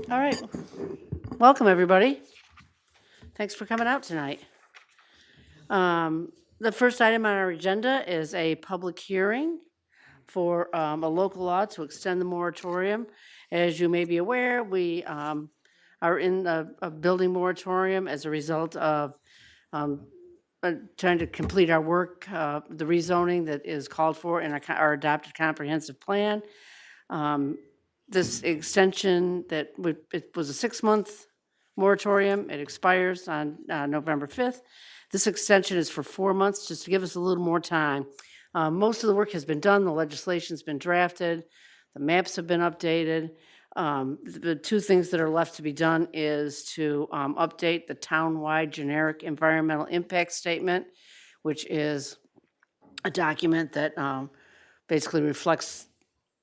All right. Welcome, everybody. Thanks for coming out tonight. The first item on our agenda is a public hearing for a local law to extend the moratorium. As you may be aware, we are in a building moratorium as a result of trying to complete our work, the rezoning that is called for in our adopted comprehensive plan. This extension it was a 6-month moratorium. It expires on November 5th. This extension is for 4 months, just to give us a little more time. Most of the work has been done. The legislation's been drafted. The maps have been updated. The two things that are left to be done is to update the town-wide generic environmental impact statement, which is a document that basically reflects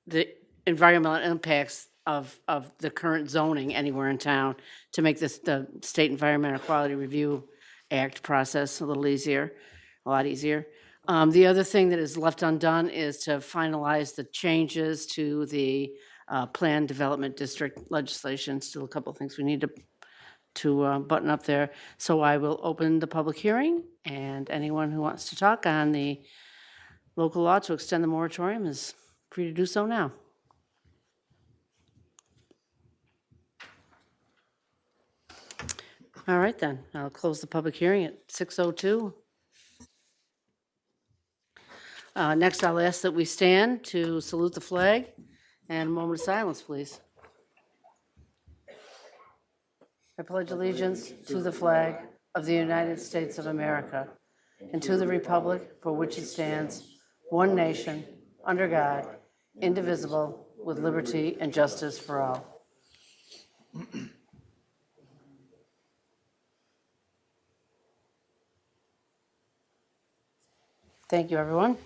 the environmental impacts of the current zoning anywhere in town to make the State Environmental Quality Review Act process a lot easier. The other thing that is left undone is to finalize the changes to the Planned Development District legislation. Still a couple of things we need to button up there. So I will open the public hearing, and anyone who wants to talk on the local law to extend the moratorium is free to do so now. All right, then. I'll close the public hearing at 6:02. Next, I'll ask that we stand to salute the flag, and a moment of silence, please. I pledge allegiance to the flag of the United States of America and to the republic for which it stands, one nation, under God, indivisible, with liberty and justice for all. Thank you, everyone.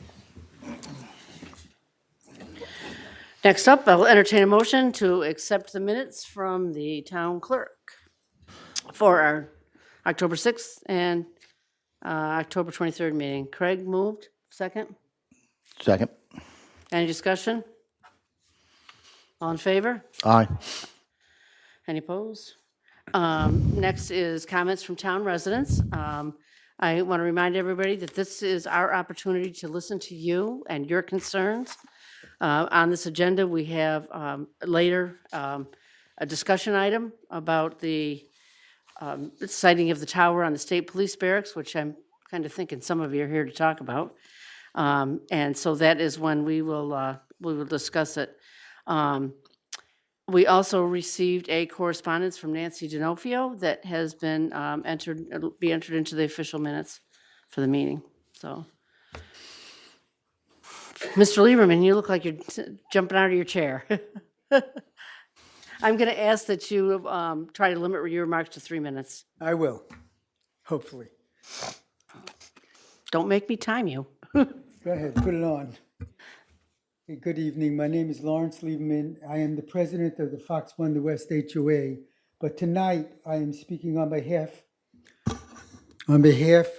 Next up, I'll entertain a motion to accept the minutes from the town clerk for our October 6th and October 23rd meeting. Craig moved, second. Second. Any discussion? All in favor? Aye. Any opposed? Next is comments from town residents. I want to remind everybody that this is our opportunity to listen to you and your concerns. On this agenda, we have later a discussion item about the siting of the tower on the State Police Barracks, which I'm kind of thinking some of you are here to talk about. And so that is when we will discuss it. We also received a correspondence from Nancy D'Onofrio that has been it'll be entered into the official minutes for the meeting, so. Mr. Lieberman, you look like you're jumping out of your chair. I'm going to ask that you try to limit your remarks to 3 minutes. I will, hopefully. Don't make me time you. Go ahead, put it on. Hey, good evening. My name is Lawrence Lieberman. I am the president of the Fox One the West HOA, but tonight I am speaking on behalf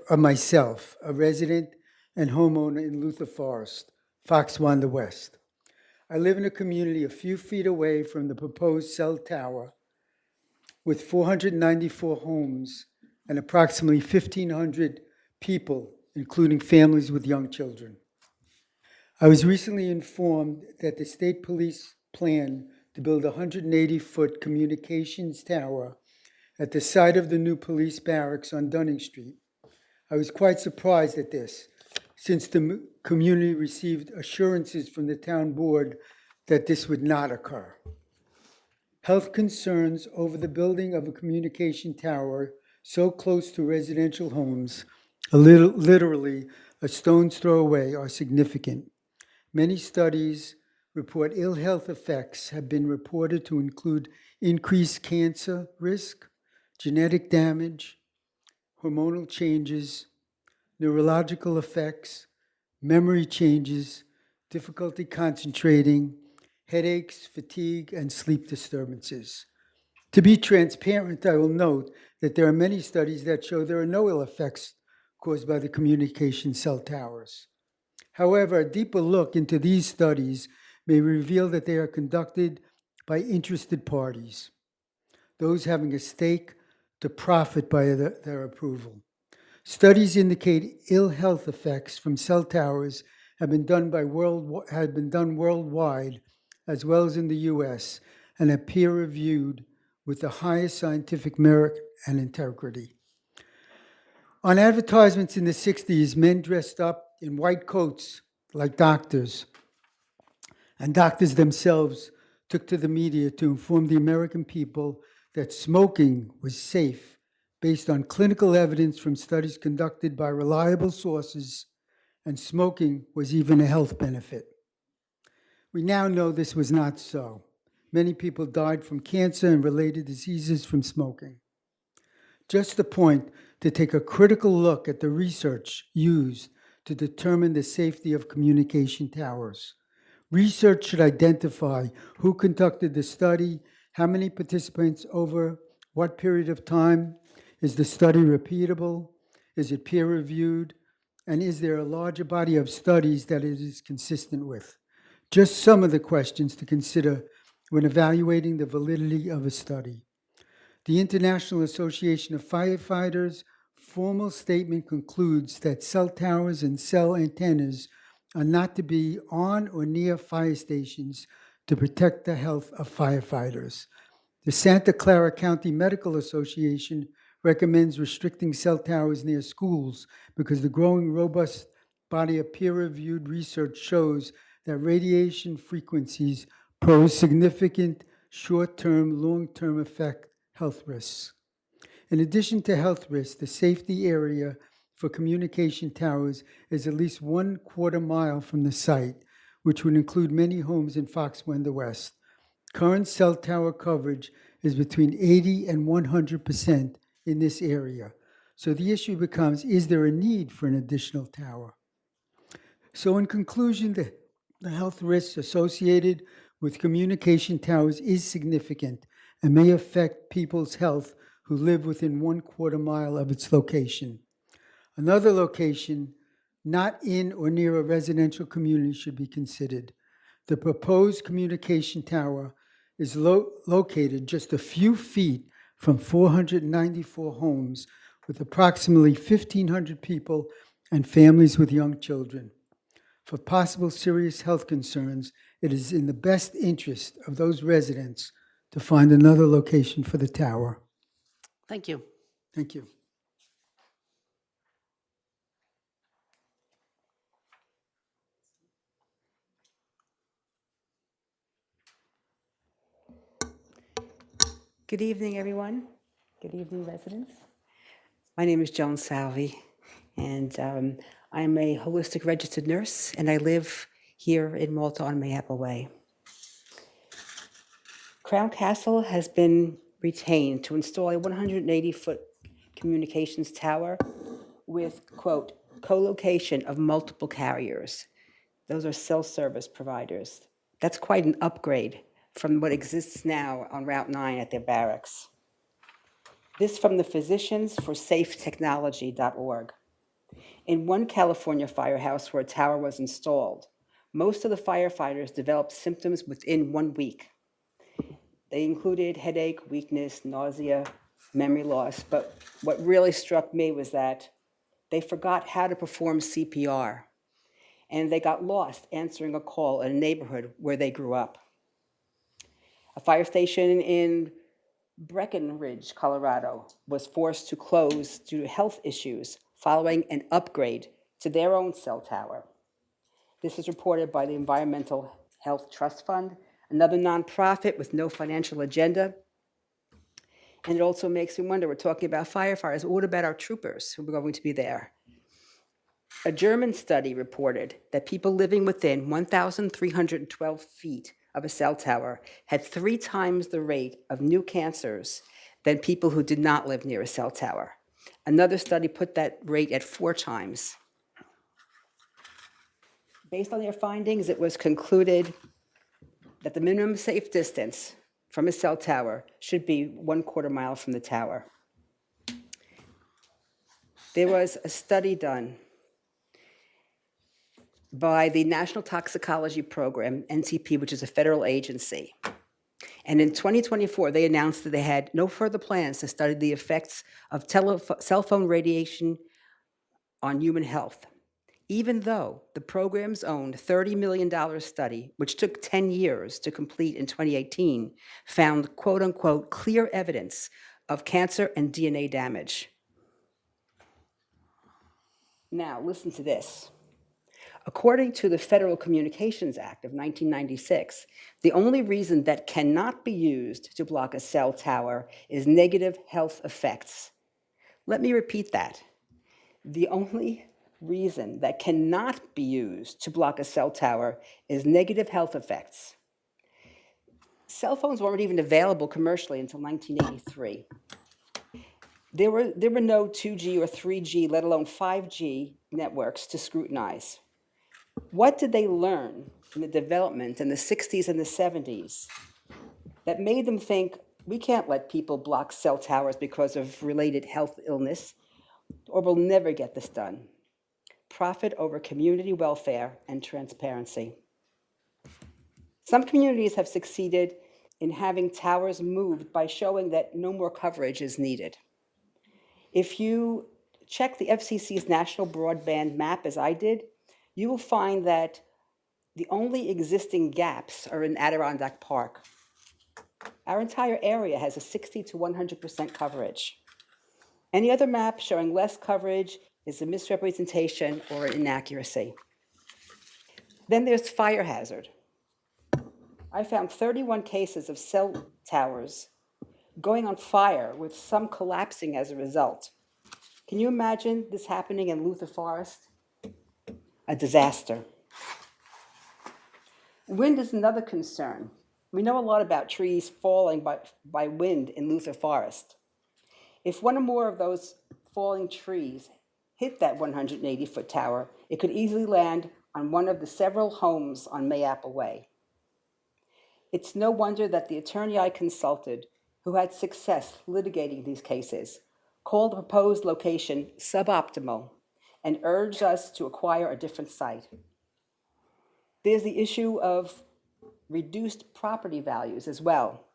of myself, a resident and homeowner in Luther Forest, Fox One the West. I live in a community a few feet away from the proposed cell tower with 494 homes and approximately 1,500 people, including families with young children. I was recently informed that the state police plan to build a 180-foot communications tower at the site of the new police barracks on Dunning Street. I was quite surprised at this, since the community received assurances from the town board that this would not occur. Health concerns over the building of a communication tower so close to residential homes, literally a stone's throw away, are significant. Many studies report ill health effects have been reported to include increased cancer risk, genetic damage, hormonal changes, neurological effects, memory changes, difficulty concentrating, headaches, fatigue, and sleep disturbances. To be transparent, I will note that there are many studies that show there are no ill effects caused by the communication cell towers. However, a deeper look into these studies may reveal that they are conducted by interested parties. those having a stake to profit by their approval. Studies indicate ill health effects from cell towers have been done worldwide, as well as in the U.S., and are peer-reviewed with the highest scientific merit and integrity. On advertisements in the 60s, men dressed up in white coats like doctors, and doctors themselves took to the media to inform the American people that smoking was safe based on clinical evidence from studies conducted by reliable sources, and smoking was even a health benefit. We now know this was not so. Many people died from cancer and related diseases from smoking. Just the point to take a critical look at the research used to determine the safety of communication towers. Research should identify who conducted the study, how many participants, over what period of time, is the study repeatable, is it peer-reviewed, and is there a larger body of studies that it is consistent with? Just some of the questions to consider when evaluating the validity of a study. The International Association of Firefighters' formal statement concludes that cell towers and cell antennas are not to be on or near fire stations to protect the health of firefighters. The Santa Clara County Medical Association recommends restricting cell towers near schools because the growing robust body of peer-reviewed research shows that radiation frequencies pose significant short-term, long-term health risks. In addition to health risks, the safety area for communication towers is at least 1/4 mile from the site, which would include many homes in Fox Wender West. Current cell tower coverage is between 80 and 100% in this area. So the issue becomes, is there a need for an additional tower? So in conclusion, the health risks associated with communication towers is significant and may affect people's health who live within 1/4 mile of its location. Another location not in or near a residential community should be considered. The proposed communication tower is located just a few feet from 494 homes with approximately 1,500 people and families with young children. For possible serious health concerns, it is in the best interest of those residents to find another location for the tower. Thank you. Thank you. Good evening, everyone. Good evening, residents. My name is Joan Salvi, and I'm a holistic registered nurse, and I live here in Malta on Mayapple Way. Crown Castle has been retained to install a 180-foot communications tower with, quote, co-location of multiple carriers. Those are cell service providers. That's quite an upgrade from what exists now on Route 9 at their barracks. This from the Physicians for Safe Technology.org. In one California firehouse where a tower was installed, most of the firefighters developed symptoms within 1 week. They included headache, weakness, nausea, memory loss, but what really struck me was that they forgot how to perform CPR, and they got lost answering a call in a neighborhood where they grew up. A fire station in Breckenridge, Colorado, was forced to close due to health issues following an upgrade to their own cell tower. This is reported by the Environmental Health Trust Fund, another nonprofit with no financial agenda. And it also makes me wonder, we're talking about firefighters, what about our troopers who are going to be there? A German study reported that people living within 1,312 feet of a cell tower had 3 times the rate of new cancers than people who did not live near a cell tower. Another study put that rate at 4 times. Based on their findings, it was concluded that the minimum safe distance from a cell tower should be 1/4 mile from the tower. There was a study done by the National Toxicology Program, NTP, which is a federal agency. And in 2024, they announced that they had no further plans to study the effects of cell phone radiation on human health, even though the program's own $30 million study, which took 10 years to complete in 2018, found quote unquote clear evidence of cancer and DNA damage. Now, listen to this. According to the Federal Communications Act of 1996, the only reason that cannot be used to block a cell tower is negative health effects. Let me repeat that. The only reason that cannot be used to block a cell tower is negative health effects. Cell phones weren't even available commercially until 1983. There were no 2G or 3G, let alone 5G networks to scrutinize. What did they learn in the development in the 60s and the 70s that made them think we can't let people block cell towers because of related health illness, or we'll never get this done? Profit over community welfare and transparency. Some communities have succeeded in having towers moved by showing that no more coverage is needed. If you check the FCC's national broadband map, as I did, you will find that the only existing gaps are in Adirondack Park. Our entire area has a 60 to 100% coverage. Any other map showing less coverage is a misrepresentation or an inaccuracy. Then there's fire hazard. I found 31 cases of cell towers going on fire with some collapsing as a result. Can you imagine this happening in Luther Forest? A disaster. Wind is another concern. We know a lot about trees falling by wind in Luther Forest. If one or more of those falling trees hit that 180-foot tower, it could easily land on one of the several homes on Mayapple Way. It's no wonder that the attorney I consulted, who had success litigating these cases, called the proposed location suboptimal and urged us to acquire a different site. There's the issue of reduced property values as well.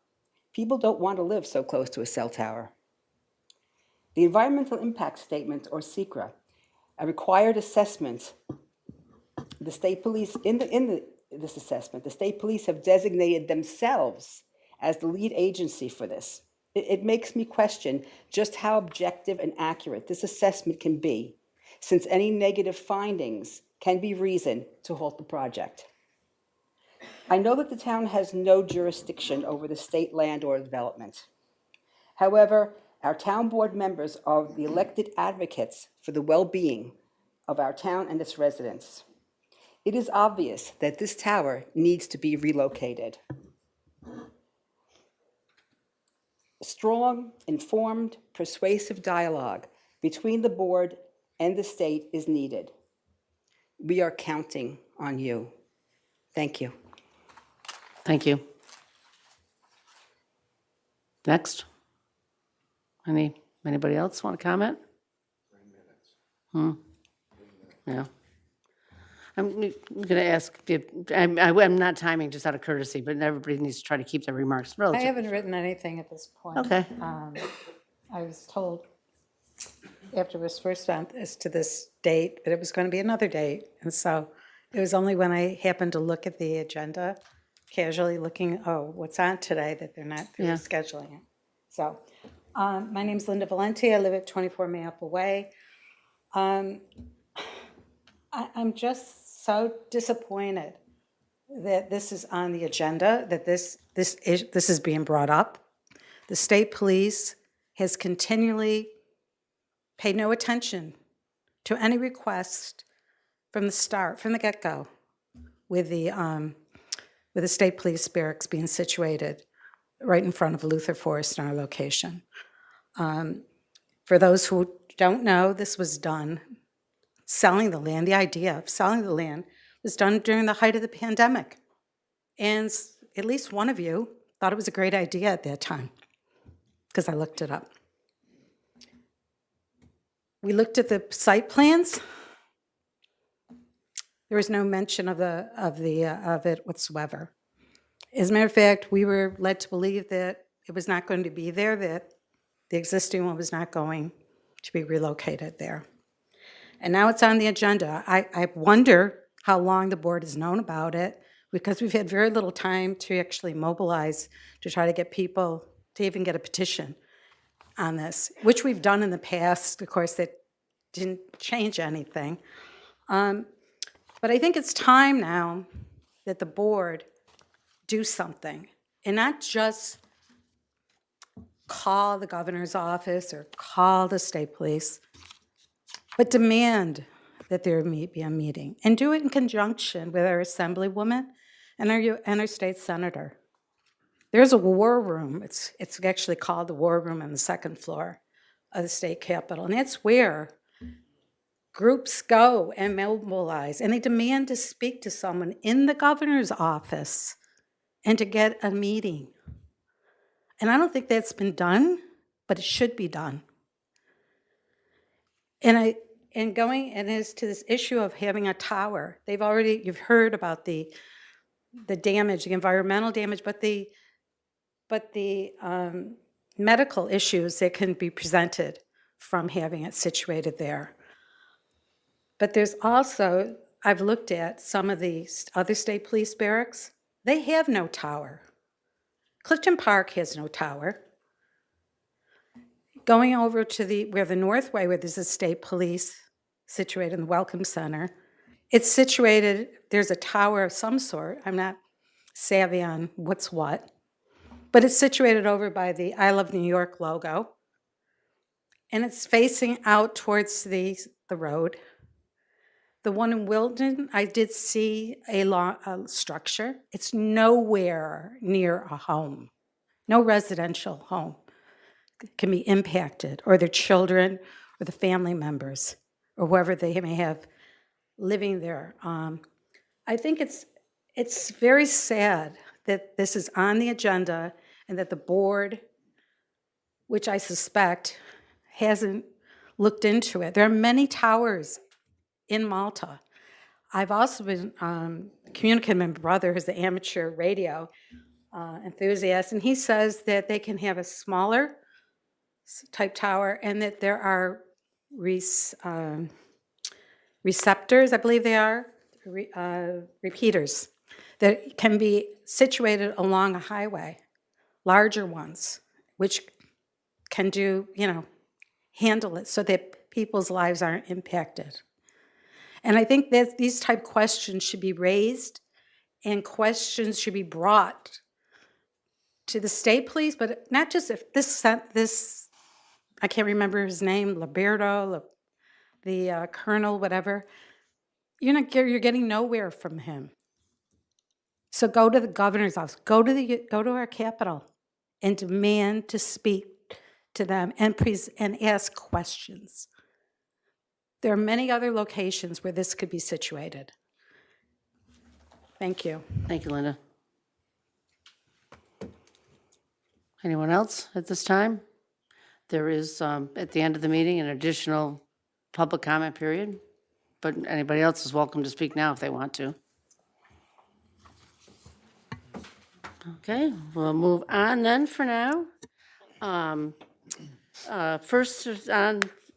People don't want to live so close to a cell tower. The Environmental Impact Statement, or SECRA, a required assessment, the state police, this assessment, the state police have designated themselves as the lead agency for this. It makes me question just how objective and accurate this assessment can be, since any negative findings can be reason to halt the project. I know that the town has no jurisdiction over the state land or development. However, our town board members are the elected advocates for the well-being of our town and its residents. It is obvious that this tower needs to be relocated. Strong, informed, persuasive dialogue between the board and the state is needed. We are counting on you. Thank you. Thank you. Next. Anybody else want to comment? 3 minutes. Yeah. I'm going to ask, I'm not timing just out of courtesy, but everybody needs to try to keep their remarks I relative. haven't written anything at this point. Okay. I was told after it was first sent as to this date that it was going to be another date. And so it was only when I happened to look at the agenda, casually looking, oh, what's on today, that they're not Yeah. scheduling it. So my name's Linda Valenti. I live at 24 Mayapple Way. I'm just so disappointed that this is on the agenda, that this is being brought up. The state police has continually paid no attention to any request from the start, from the get-go, with the state police barracks being situated right in front of Luther Forest in our location. For those who don't know, this was done, selling the land, the idea of selling the land was done during the height of the pandemic. And at least one of you thought it was a great idea at that time, because I looked it up. We looked at the site plans. There was no mention of it whatsoever. As a matter of fact, we were led to believe that it was not going to be there, that the existing one was not going to be relocated there. And now it's on the agenda. I wonder how long the board has known about it, because we've had very little time to actually mobilize to try to get people to even get a petition on this, which we've done in the past. Of course, that didn't change anything. But I think it's time now that the board do something, and not just call the governor's office or call the state police, but demand that there be a meeting, and do it in conjunction with our assemblywoman and our state senator. There's a war room. It's actually called the war room on the second floor of the state capitol, and that's where groups go and mobilize, and they demand to speak to someone in the governor's office and to get a meeting. And I don't think that's been done, but it should be done. And going and as to this issue of having a tower, you've heard about the damage, the environmental damage, but the medical issues that can be presented from having it situated there. But there's also, I've looked at some of the other state police barracks. They have no tower. Clifton Park has no tower. Going over to where the Northway, where there's a state police situated in the Welcome Center, it's situated, there's a tower of some sort. I'm not savvy on what's what, but it's situated over by the I Love New York logo, and it's facing out towards the road. The one in Wilton, I did see a structure. It's nowhere near a home. No residential home can be impacted, or their children, or the family members, or whoever they may have living there. I think it's very sad that this is on the agenda and that the board, which I suspect hasn't looked into it. There are many towers in Malta. I've also been communicating with my brother, who's the amateur radio enthusiast, and he says that they can have a smaller type tower, and that there are receptors, I believe they are, repeaters, that can be situated along a highway, larger ones, which can handle it so that people's lives aren't impacted. And I think that these type questions should be raised, and questions should be brought to the state police, but not just if this I can't remember his name, Liberto, the colonel, whatever. You're getting nowhere from him. So go to the governor's office, go to our capital, and demand to speak to them and ask questions. There are many other locations where this could be situated. Thank you. Thank you, Linda. Anyone else at this time? There is, at the end of the meeting, an additional public comment period, but anybody else is welcome to speak now if they want to. Okay, we'll move on then for now.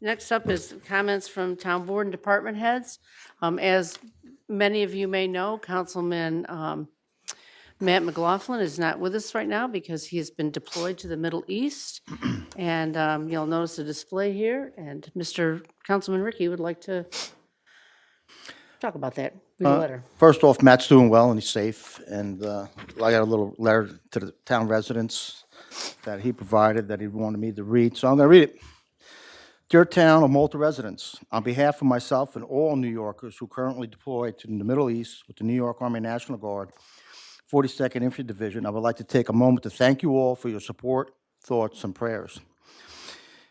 Next up is comments from town board and department heads. As many of you may know, Councilman Matt McLaughlin is not with us right now because he has been deployed to the Middle East. And you'll notice a display here, and Mr. Councilman Ricky would like to talk about that. Read the letter. First off, Matt's doing well and he's safe. And I got a little letter to the town residents that he provided that he wanted me to read, so I'm going to read it. Dear Town of Malta residents, on behalf of myself and all New Yorkers who currently deployed to the Middle East with the New York Army National Guard, 42nd Infantry Division, I would like to take a moment to thank you all for your support, thoughts, and prayers.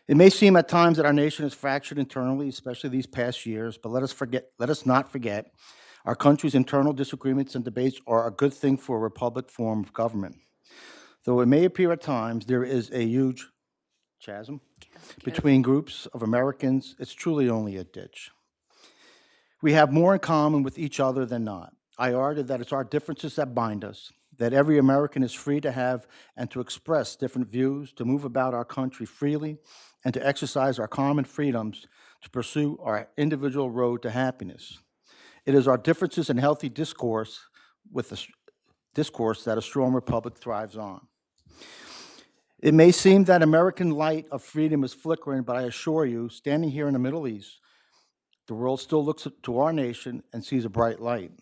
It may seem at times that our nation is fractured internally, especially these past years, but let us not forget our country's internal disagreements and debates are a good thing for a republic form of government. Though it may appear at times there is a huge chasm between groups of Americans, it's truly only a ditch. We have more in common with each other than not. I argue that it's our differences that bind us. that every American is free to have and to express different views, to move about our country freely, and to exercise our common freedoms to pursue our individual road to happiness. It is our differences in healthy discourse discourse that a strong republic thrives on. It may seem that American light of freedom is flickering, but I assure you, standing here in the Middle East, the world still looks to our nation and sees a bright light.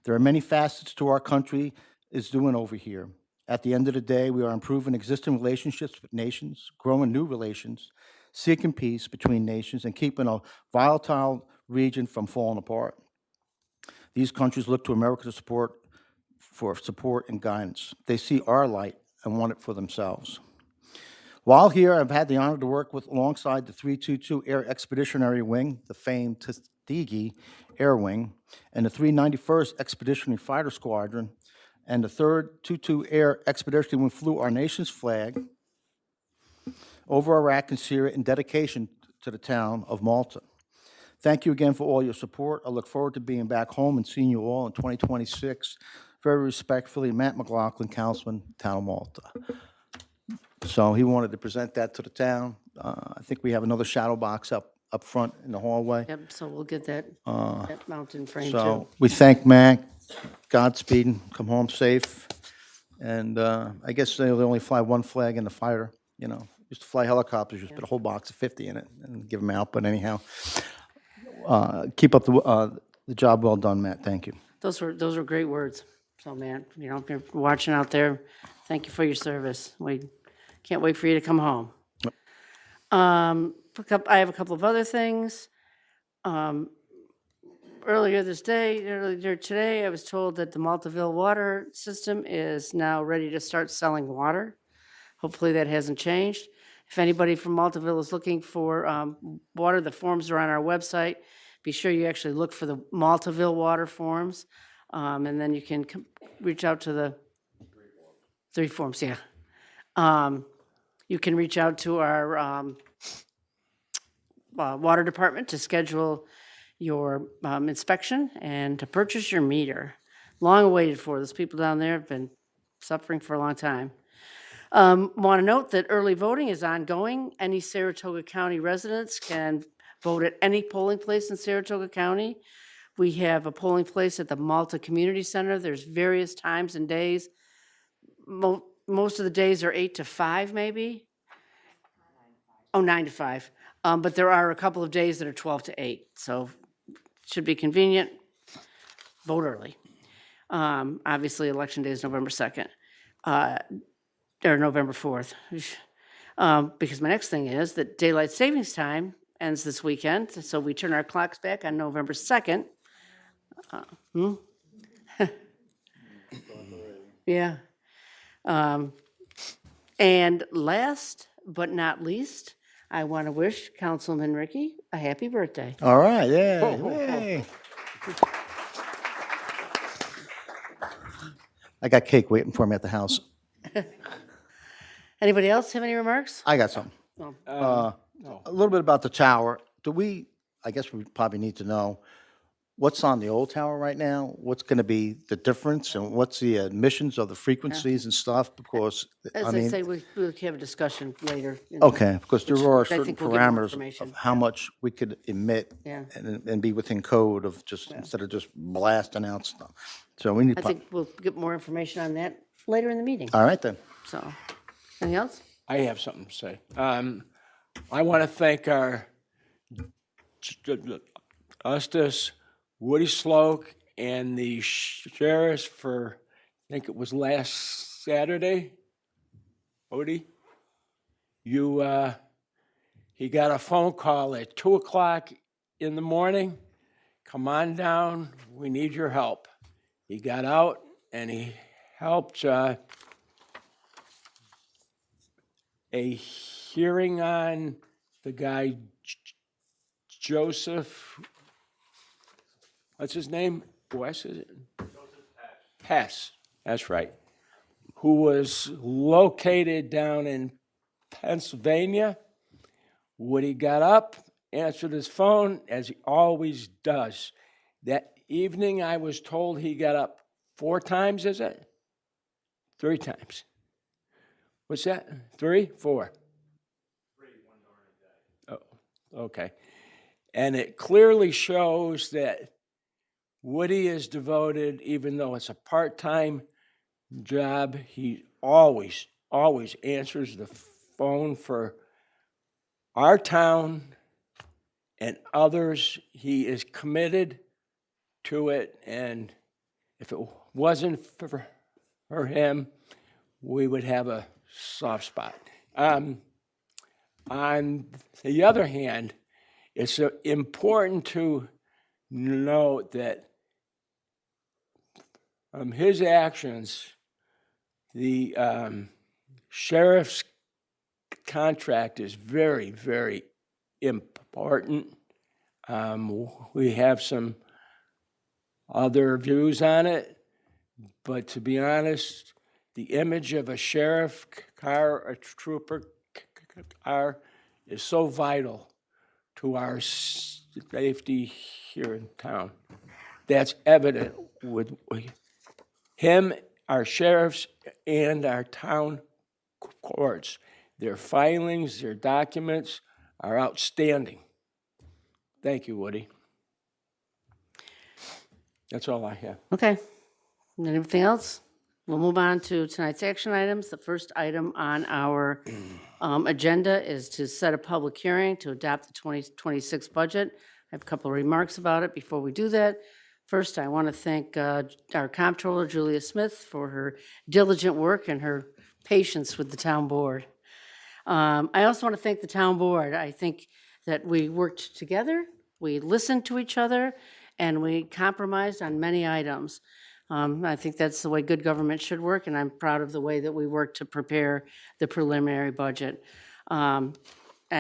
There are many facets to our country is doing over here. At the end of the day, we are improving existing relationships with nations, growing new relations, seeking peace between nations, and keeping a volatile region from falling apart. These countries look to America for support and guidance. They see our light and want it for themselves. While here, I've had the honor to work alongside the 322 Air Expeditionary Wing, the famed Tuskegee Air Wing, and the 391st Expeditionary Fighter Squadron, and the 3rd 22 Air Expeditionary Wing flew our nation's flag over Iraq and Syria in dedication to the town of Malta. Thank you again for all your support. I look forward to being back home and seeing you all in 2026. Very respectfully, Matt McLaughlin, Councilman, Town of Malta. So he wanted to present that to the town. I think we have another shadow box up front in the hallway. Yep, so we'll get that mountain frame too. So we thank Mac, Godspeed, and come home safe. And I guess they only fly one flag in the fighter, you know. Used to fly helicopters, just put a whole box of 50 in it and give them out, but anyhow. Keep up the job well done, Matt, thank you. Those were great words. So, man, you know, if you're watching out there, thank you for your service. We can't wait for you to come home. I have a couple of other things. Earlier today, I was told that the Maltaville water system is now ready to start selling water. Hopefully that hasn't changed. If anybody from Maltaville is looking for water, the forms are on our website. Be sure you actually look for the Maltaville water forms, and then you can reach out to the three forms, yeah. You can reach out to our water department to schedule your inspection and to purchase your meter. Long awaited for. Those people down there have been suffering for a long time. Want to note that early voting is ongoing. Any Saratoga County residents can vote at any polling place in Saratoga County. We have a polling place at the Malta Community Center. There's various times and days. Most of the days are 8 to 5, maybe? Oh, 9 to 5. But there are a couple of days that are 12 to 8, so it should be convenient. Vote early. Obviously, Election Day is November 2nd, or November 4th. Because my next thing is that Daylight Savings Time ends this weekend, so we turn our clocks back on November 2nd. Yeah. And last but not least, I want to wish Councilman Ricky a happy birthday. All right, yeah. Yay. I got cake waiting for me at the house. Anybody else have any remarks? I got something. A little bit about the tower. I guess we probably need to know what's on the old tower right now, what's going to be the difference, and what's the admissions of the frequencies and stuff, because, As I I mean, say, we'll have a discussion later. okay, because there are I certain think we'll get more parameters information. of how much we could emit Yeah. and be within code of just, instead of just blasting out stuff. So we need, I think we'll get more information on that later in the meeting. all right then. So, anything else? I have something to say. I want to thank our Justice Woody Sloak and the sheriffs for, I think it was last Saturday. Woody, he got a phone call at 2:00 in the morning. Come on down, we need your help. He got out and he helped a hearing on the guy Joseph, what's his name? Wes, is it? Hess, that's right. Who was located down in Pennsylvania. Woody got up, answered his phone, as he always does. That evening, I was told he got up 4 times, is it? 3 times. What's that? 3, 4? 3, 1 during the day. Oh, okay. And it clearly shows that Woody is devoted, even though it's a part-time job, he always answers the phone for our town and others. He is committed to it, and if it wasn't for him, we would have a soft spot. On the other hand, it's important to note that his actions, the sheriff's contract is very, very important. We have some other views on it, but to be honest, the image of a sheriff car, a trooper car, is so vital to our safety here in town. That's evident with him, our sheriffs, and our town courts. Their filings, their documents are outstanding. Thank you, Woody. That's all I have. Okay. Anything else? We'll move on to tonight's action items. The first item on our agenda is to set a public hearing to adopt the 2026 budget. I have a couple of remarks about it before we do that. First, I want to thank our comptroller, Julia Smith, for her diligent work and her patience with the town board. I also want to thank the town board. I think that we worked together, we listened to each other, and we compromised on many items. I think that's the way good government should work, and I'm proud of the way that we worked to prepare the preliminary budget. I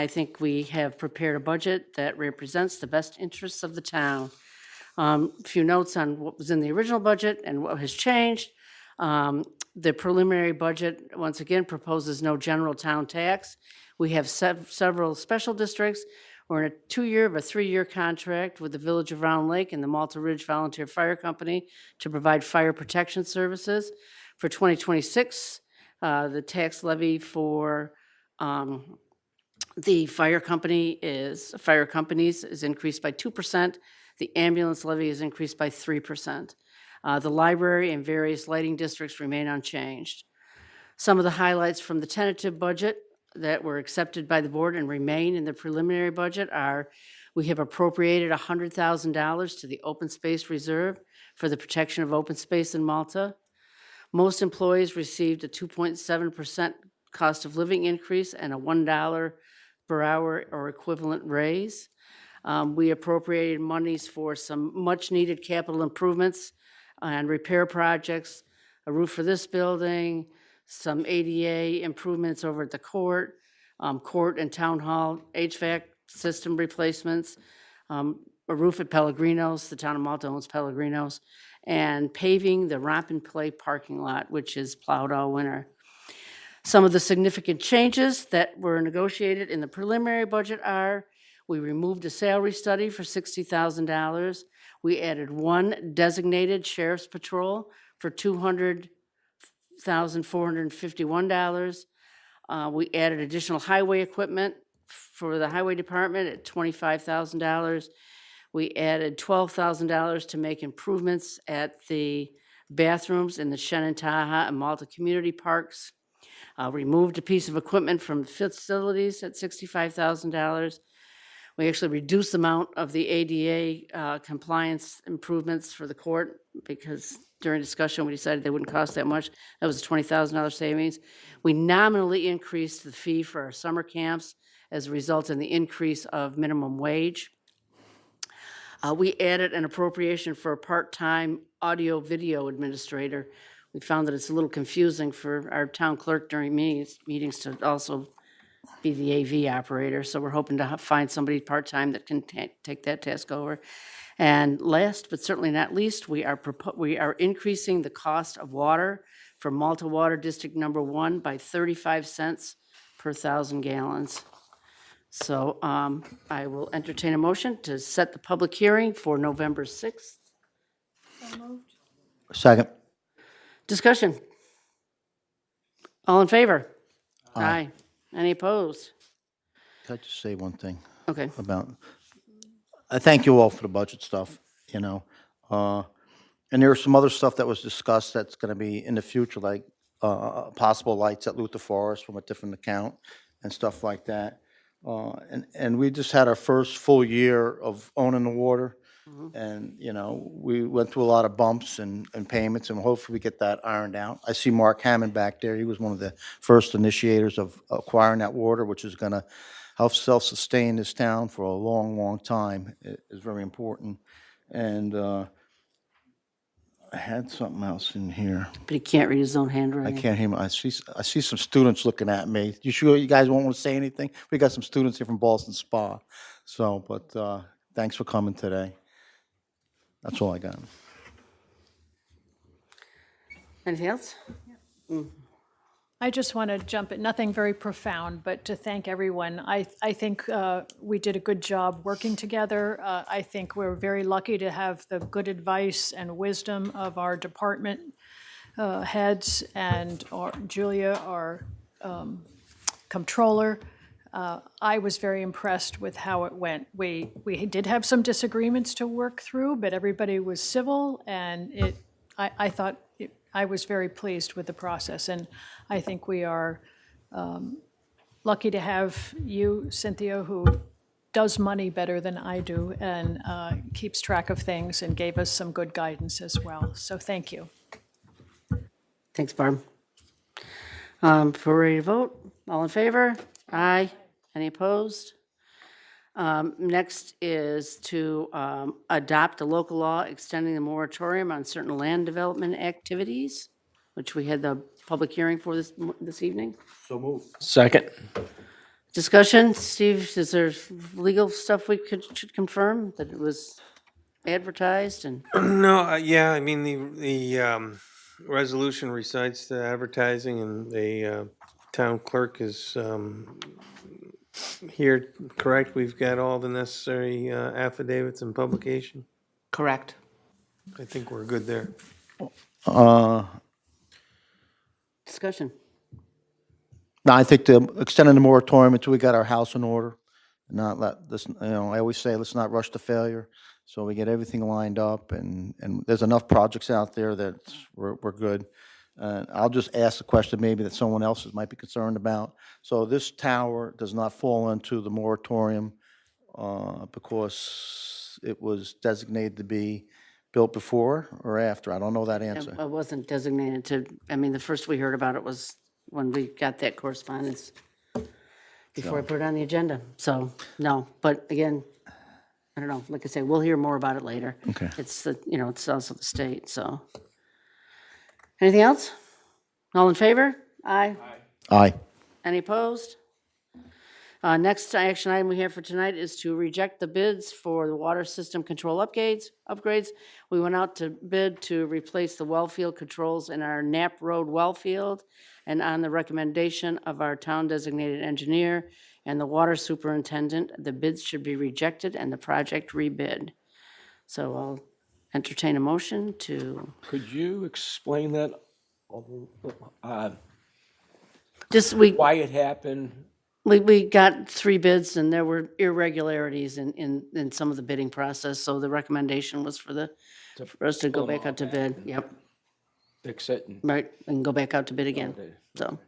think we have prepared a budget that represents the best interests of the town. A few notes on what was in the original budget and what has changed. The preliminary budget, once again, proposes no general town tax. We have several special districts. We're in a 2-year of a 3-year contract with the Village of Round Lake and the Malta Ridge Volunteer Fire Company to provide fire protection services. For 2026, the tax levy for the fire companies is increased by 2%. The ambulance levy is increased by 3%. The library and various lighting districts remain unchanged. Some of the highlights from the tentative budget that were accepted by the board and remain in the preliminary budget are: we have appropriated $100,000 to the open space reserve for the protection of open space in Malta. Most employees received a 2.7% cost of living increase and a $1 per hour or equivalent raise. We appropriated monies for some much-needed capital improvements and repair projects, a roof for this building, some ADA improvements over at the court and town hall HVAC system replacements, a roof at Pellegrino's, the town of Malta owns Pellegrino's, and paving the Romp and Play parking lot, which is plowed all winter. Some of the significant changes that were negotiated in the preliminary budget are: we removed a salary study for $60,000. We added 1 designated sheriff's patrol for $200,451. We added additional highway equipment for the highway department at $25,000. We added $12,000 to make improvements at the bathrooms in the Shannon Taha and Malta community parks. Removed a piece of equipment from facilities at $65,000. We actually reduced the amount of the ADA compliance improvements for the court because during discussion we decided they wouldn't cost that much. That was a $20,000 savings. We nominally increased the fee for our summer camps as a result in the increase of minimum wage. We added an appropriation for a part-time audio-video administrator. We found that it's a little confusing for our town clerk during meetings to also be the AV operator, so we're hoping to find somebody part-time that can take that task over. And last, but certainly not least, we are increasing the cost of water for Malta Water District Number 1 by 35 cents per 1,000 gallons. So I will entertain a motion to set the public hearing for November 6th. Second. Discussion. All in favor? Aye. Any opposed? Can I just say one thing Okay. about, I thank you all for the budget stuff, you know. And there's some other stuff that was discussed that's going to be in the future, like possible lights at Luther Forest from a different account and stuff like that. And we just had our first full year of owning the water. And, you know, we went through a lot of bumps and payments, and hopefully we get that ironed out. I see Mark Hammond back there. He was one of the first initiators of acquiring that water, which is going to help self-sustain this town for a long, long time. It is very important. And I had something else in here. But he can't read his own I handwriting. can't hear, I see some students looking at me. You sure you guys won't want to say anything? We got some students here from Boston Spa. So, but thanks for coming today. That's all I got. Anything else? I just want to jump in, nothing very profound, but to thank everyone. I think we did a good job working together. I think we're very lucky to have the good advice and wisdom of our department heads and Julia, our comptroller. I was very impressed with how it went. We did have some disagreements to work through, but everybody was civil, and I thought I was very pleased with the process, and I think we are lucky to have you, Cynthia, who does money better than I do and keeps track of things and gave us some good guidance as well. So thank you. Thanks, Barb. Before we're ready to vote, all in favor? Aye. Any opposed? Next is to adopt a local law extending the moratorium on certain land development activities, which we had the public hearing for this evening. Second. Discussion, Steve, is there legal stuff we should confirm that it was advertised and? No, yeah, I mean, the resolution recites the advertising, and the town clerk is here, correct? We've got all the necessary affidavits and publication. Correct. I think we're good there. Discussion. No, I think the extending the moratorium until we got our house in order, not let this, you know, I always say, let's not rush to failure. So we get everything lined up, and there's enough projects out there that we're good. I'll just ask the question maybe that someone else might be concerned about. So this tower does not fall into the moratorium because it was designated to be built before or after? I don't know that answer. It wasn't designated to, I mean, the first we heard about it was when we got that correspondence before I put it on the agenda. So, no, but again, I don't know, like I say, we'll hear more about it later. Okay. It's the, you know, it's also the state, so. Anything else? All in favor? Aye. Aye. Any opposed? Next action item we have for tonight is to reject the bids for the water system control upgrades. We went out to bid to replace the well field controls in our Knapp Road well field, and on the recommendation of our town designated engineer and the water superintendent, the bids should be rejected and the project rebid. So I'll entertain a motion to, Could you explain that? just, Why it happened? we got 3 bids, and there were irregularities in some of the bidding process, so the recommendation was for us to go back out to bid. Yep, Fix it. right, and go back out to bid again, so.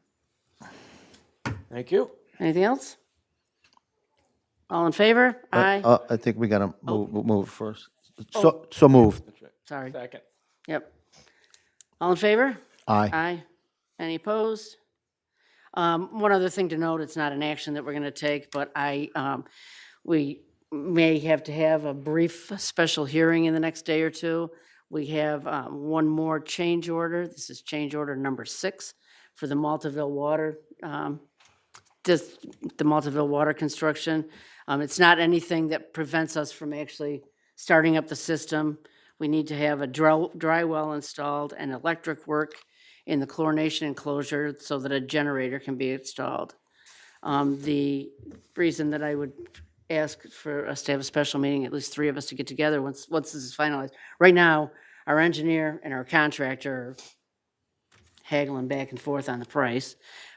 Thank you. Anything else? All in favor? Aye, I think we gotta move first. So moved. sorry, Second. yep. All in favor? Aye. Aye. Any opposed? One other thing to note, it's not an action that we're going to take, but we may have to have a brief special hearing in the next day or two. We have one more change order. This is change order number 6 for the Maltaville Water, the Maltaville Water construction. It's not anything that prevents us from actually starting up the system. We need to have a dry well installed and electric work in the chlorination enclosure so that a generator can be installed. The reason that I would ask for us to have a special meeting, at least 3 of us to get together once this is finalized. Right now, our engineer and our contractor are haggling back and forth on the price.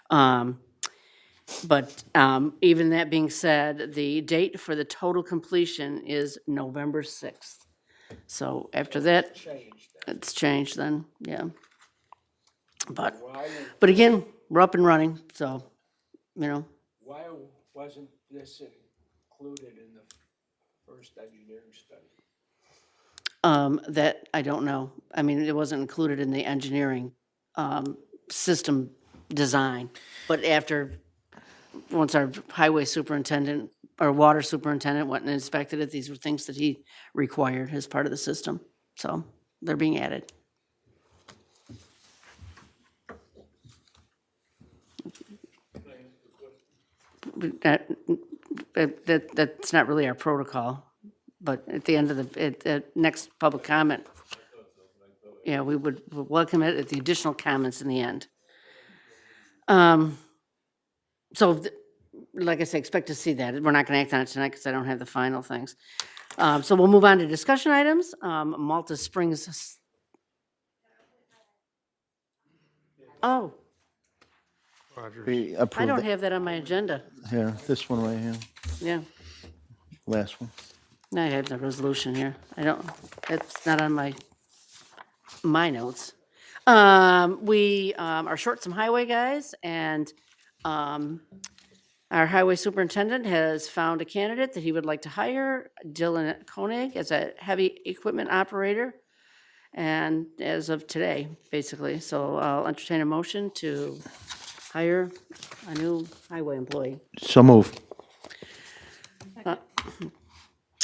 But even that being said, the date for the total completion is November 6th. So after that, it's changed then, yeah. But again, we're up and running, so, you know. Why wasn't this included in the first engineering study? That, I don't know. I mean, it wasn't included in the engineering system design. But once our highway superintendent or water superintendent went and inspected it, these were things that he required as part of the system. So they're being added. That's not really our protocol, but at the end of at next public comment, yeah, we would welcome it at the additional comments in the end. So, like I say, expect to see that. We're not going to act on it tonight because I don't have the final things. So we'll move on to discussion items. Malta Springs. Oh, We I approve don't it. have that on my agenda. Here, this one right here, Yeah, last one. no, I have the resolution here. I don't, it's not on my notes. We are short some highway guys, and our highway superintendent has found a candidate that he would like to hire, Dylan Koenig, as a heavy equipment operator, and as of today, basically. So I'll entertain a motion to hire a new highway employee. So move.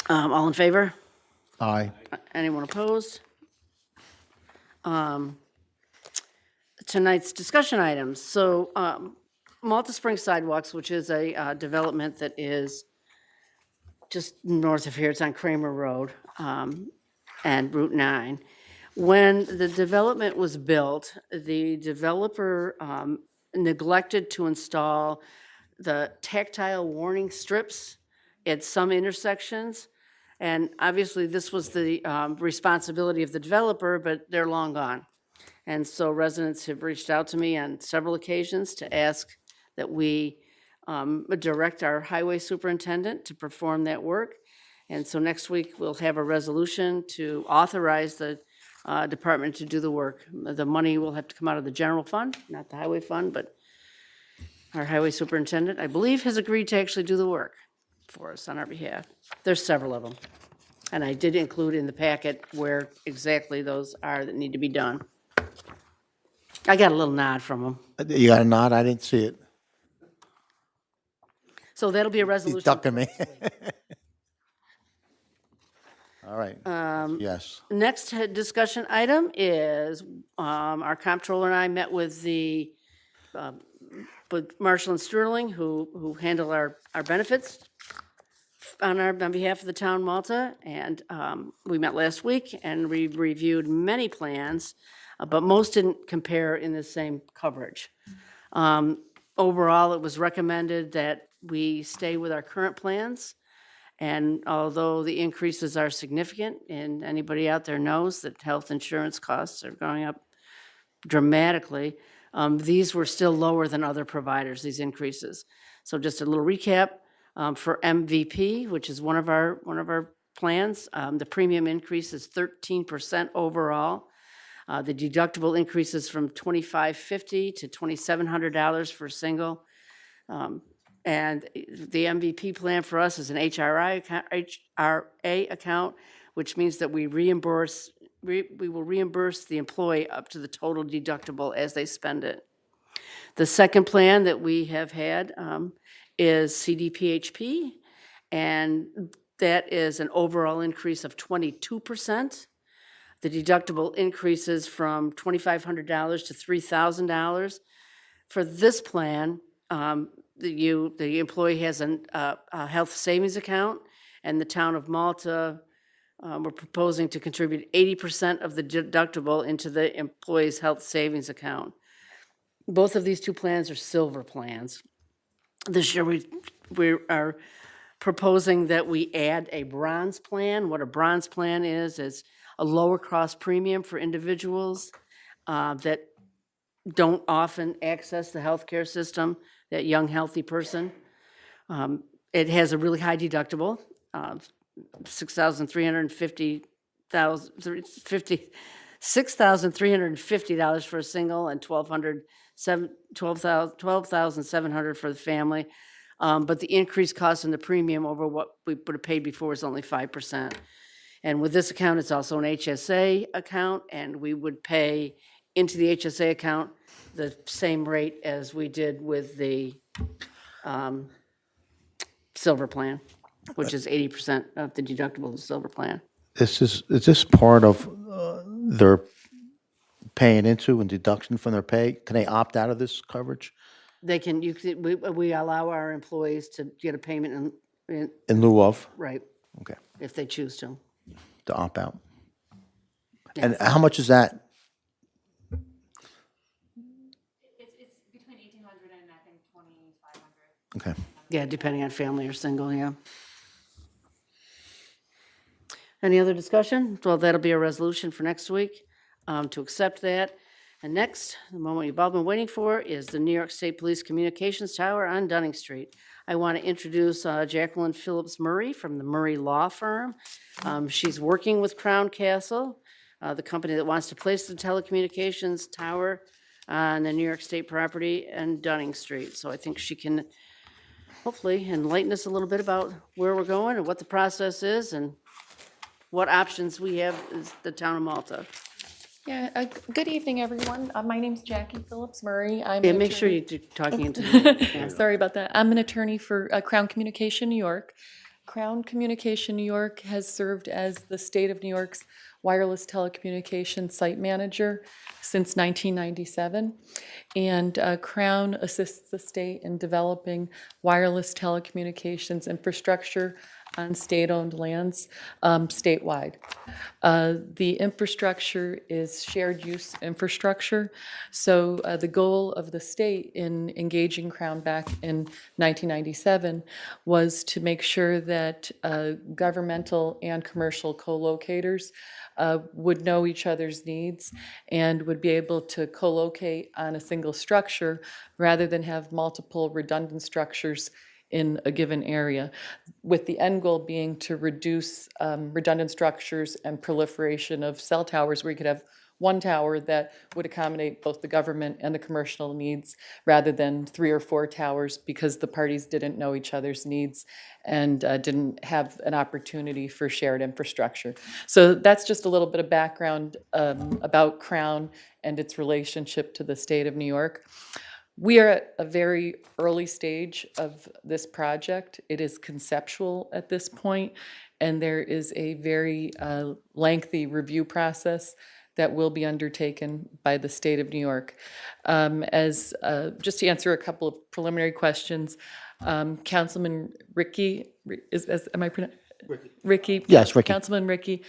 All in favor? Aye. Anyone opposed? Tonight's discussion items. So Malta Springs Sidewalks, which is a development that is just north of here, it's on Kramer Road and Route 9. When the development was built, the developer neglected to install the tactile warning strips at some intersections. And obviously, this was the responsibility of the developer, but they're long gone. And so residents have reached out to me on several occasions to ask that we direct our highway superintendent to perform that work. And so next week, we'll have a resolution to authorize the department to do the work. The money will have to come out of the general fund, not the highway fund, but our highway superintendent, I believe, has agreed to actually do the work for us on our behalf. There's several of them. And I did include in the packet where exactly those are that need to be done. I got a little nod from them. You got a nod? I didn't see it. So that'll be a He's resolution. ducking me. All right. Yes. Next discussion item is our comptroller and I met with with Marshall and Sterling, who handle our benefits on behalf of the town Malta. And we met last week and we reviewed many plans, but most didn't compare in the same coverage. Overall, it was recommended that we stay with our current plans. And although the increases are significant, and anybody out there knows that health insurance costs are going up dramatically, these were still lower than other providers, these increases. So just a little recap, for MVP, which is one of our plans, the premium increase is 13% overall. The deductible increases from $2,550 to $2,700 for a single. And the MVP plan for us is an HRA account, which means that we will reimburse the employee up to the total deductible as they spend it. The second plan that we have had is CDPHP, and that is an overall increase of 22%. The deductible increases from $2,500 to $3,000. For this plan, the employee has a health savings account, and the town of Malta, we're proposing to contribute 80% of the deductible into the employee's health savings account. Both of these two plans are silver plans. This year, we are proposing that we add a bronze plan. What a bronze plan is a lower cost premium for individuals that don't often access the healthcare system, that young, healthy person. It has a really high deductible, $6,350 for a single and $12,700 for the family. But the increased cost in the premium over what we would have paid before is only 5%. And with this account, it's also an HSA account, and we would pay into the HSA account the same rate as we did with the silver plan, which is 80% of the deductible of the silver plan. Is this part of their paying into and deduction from their pay? Can they opt out of this coverage They can, we allow our employees to get a payment in, in lieu of? right, Okay, if they choose to. to opt out. And how much is that? It's between 1,800 and I think 2,500. Okay. Yeah, depending on family or single, yeah. Any other discussion? Well, that'll be a resolution for next week to accept that. And next, the moment you've all been waiting for is the New York State Police Communications Tower on Dunning Street. I want to introduce Jacqueline Phillips Murray from the Murray Law Firm. She's working with Crown Castle, the company that wants to place the telecommunications tower on the New York State property and Dunning Street. So I think she can hopefully enlighten us a little bit about where we're going and what the process is and what options we have as the town of Malta. Yeah, good evening, everyone. My name's Jackie Phillips Murray. I'm Yeah, an make sure attorney- you're talking into the, yeah. Sorry about that. I'm an attorney for Crown Communication New York. Crown Communication New York has served as the state of New York's wireless telecommunications site manager since 1997. And Crown assists the state in developing wireless telecommunications infrastructure on state-owned lands statewide. The infrastructure is shared use infrastructure. So the goal of the state in engaging Crown back in 1997 was to make sure that governmental and commercial co-locators would know each other's needs and would be able to co-locate on a single structure rather than have multiple redundant structures in a given area, with the end goal being to reduce redundant structures and proliferation of cell towers where you could have one tower that would accommodate both the government and the commercial needs rather than 3 or 4 towers because the parties didn't know each other's needs and didn't have an opportunity for shared infrastructure. So that's just a little bit of background about Crown and its relationship to the state of New York. We are at a very early stage of this project. It is conceptual at this point, and there is a very lengthy review process that will be undertaken by the state of New York. Just to answer a couple of preliminary questions, Councilman Ricky, am I pronouncing? Ricky? Yes, Ricky. Councilman Ricky,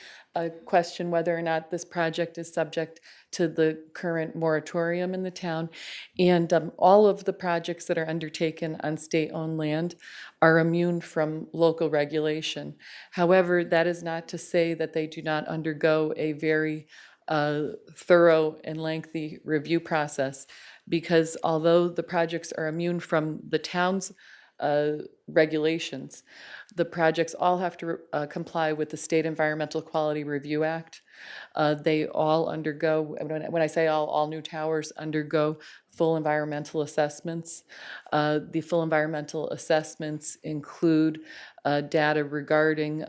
questioned whether or not this project is subject to the current moratorium in the town. And all of the projects that are undertaken on state-owned land are immune from local regulation. However, that is not to say that they do not undergo a very thorough and lengthy review process, because although the projects are immune from the town's regulations, the projects all have to comply with the State Environmental Quality Review Act. They all undergo, when I say all new towers undergo full environmental assessments. The full environmental assessments include data regarding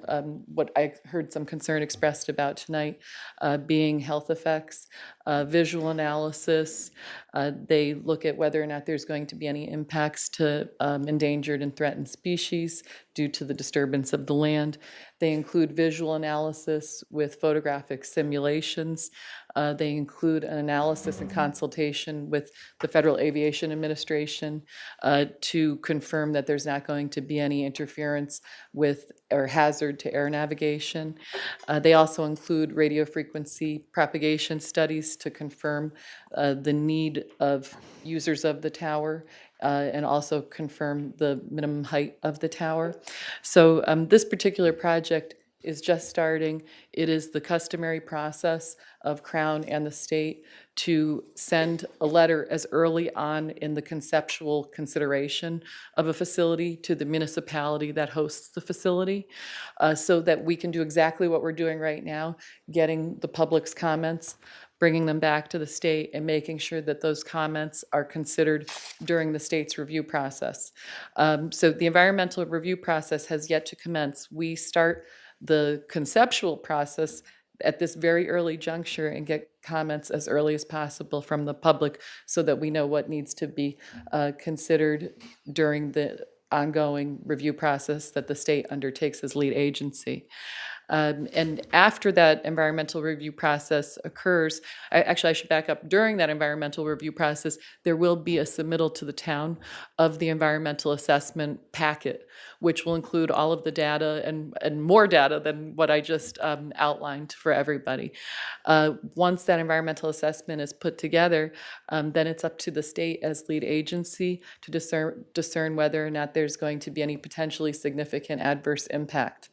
what I heard some concern expressed about tonight, being health effects, visual analysis. They look at whether or not there's going to be any impacts to endangered and threatened species due to the disturbance of the land. They include visual analysis with photographic simulations. They include an analysis and consultation with the Federal Aviation Administration to confirm that there's not going to be any interference with or hazard to air navigation. They also include radio frequency propagation studies to confirm the need of users of the tower and also confirm the minimum height of the tower. So this particular project is just starting. It is the customary process of Crown and the state to send a letter as early on in the conceptual consideration of a facility to the municipality that hosts the facility, so that we can do exactly what we're doing right now, getting the public's comments, bringing them back to the state, and making sure that those comments are considered during the state's review process. So the environmental review process has yet to commence. We start the conceptual process at this very early juncture and get comments as early as possible from the public so that we know what needs to be considered during the ongoing review process that the state undertakes as lead agency. And after that environmental review process occurs, I should back up. During that environmental review process, there will be a submittal to the town of the environmental assessment packet, which will include all of the data and more data than what I just outlined for everybody. Once that environmental assessment is put together, then it's up to the state as lead agency to discern whether or not there's going to be any potentially significant adverse impact.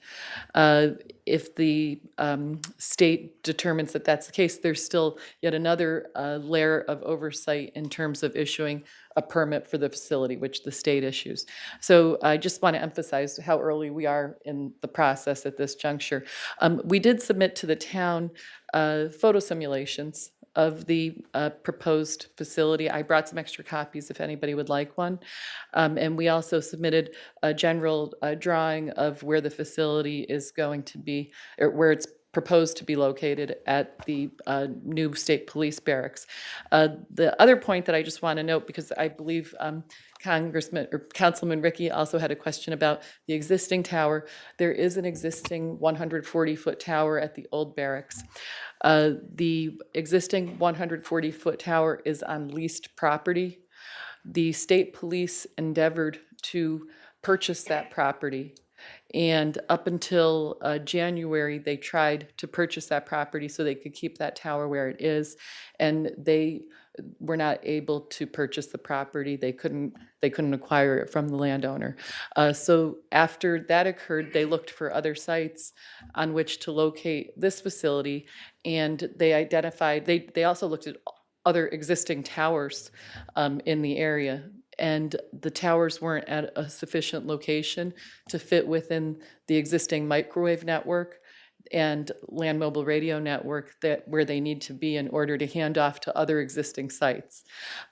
If the state determines that that's the case, there's still yet another layer of oversight in terms of issuing a permit for the facility, which the state issues. So I just want to emphasize how early we are in the process at this juncture. We did submit to the town photo simulations of the proposed facility. I brought some extra copies if anybody would like one. And we also submitted a general drawing of where the facility is going to be, or where it's proposed to be located at the new state police barracks. The other point that I just want to note, because I believe Congressman or Councilman Ricky also had a question about the existing tower. There is an existing 140-foot tower at the old barracks. The existing 140-foot tower is on leased property. The state police endeavored to purchase that property, and up until January, they tried to purchase that property so they could keep that tower where it is, and they were not able to purchase the property. They couldn't acquire it from the landowner. So after that occurred, they looked for other sites on which to locate this facility, and they identified, they also looked at other existing towers in the area, and the towers weren't at a sufficient location to fit within the existing microwave network and land mobile radio network where they need to be in order to hand off to other existing sites.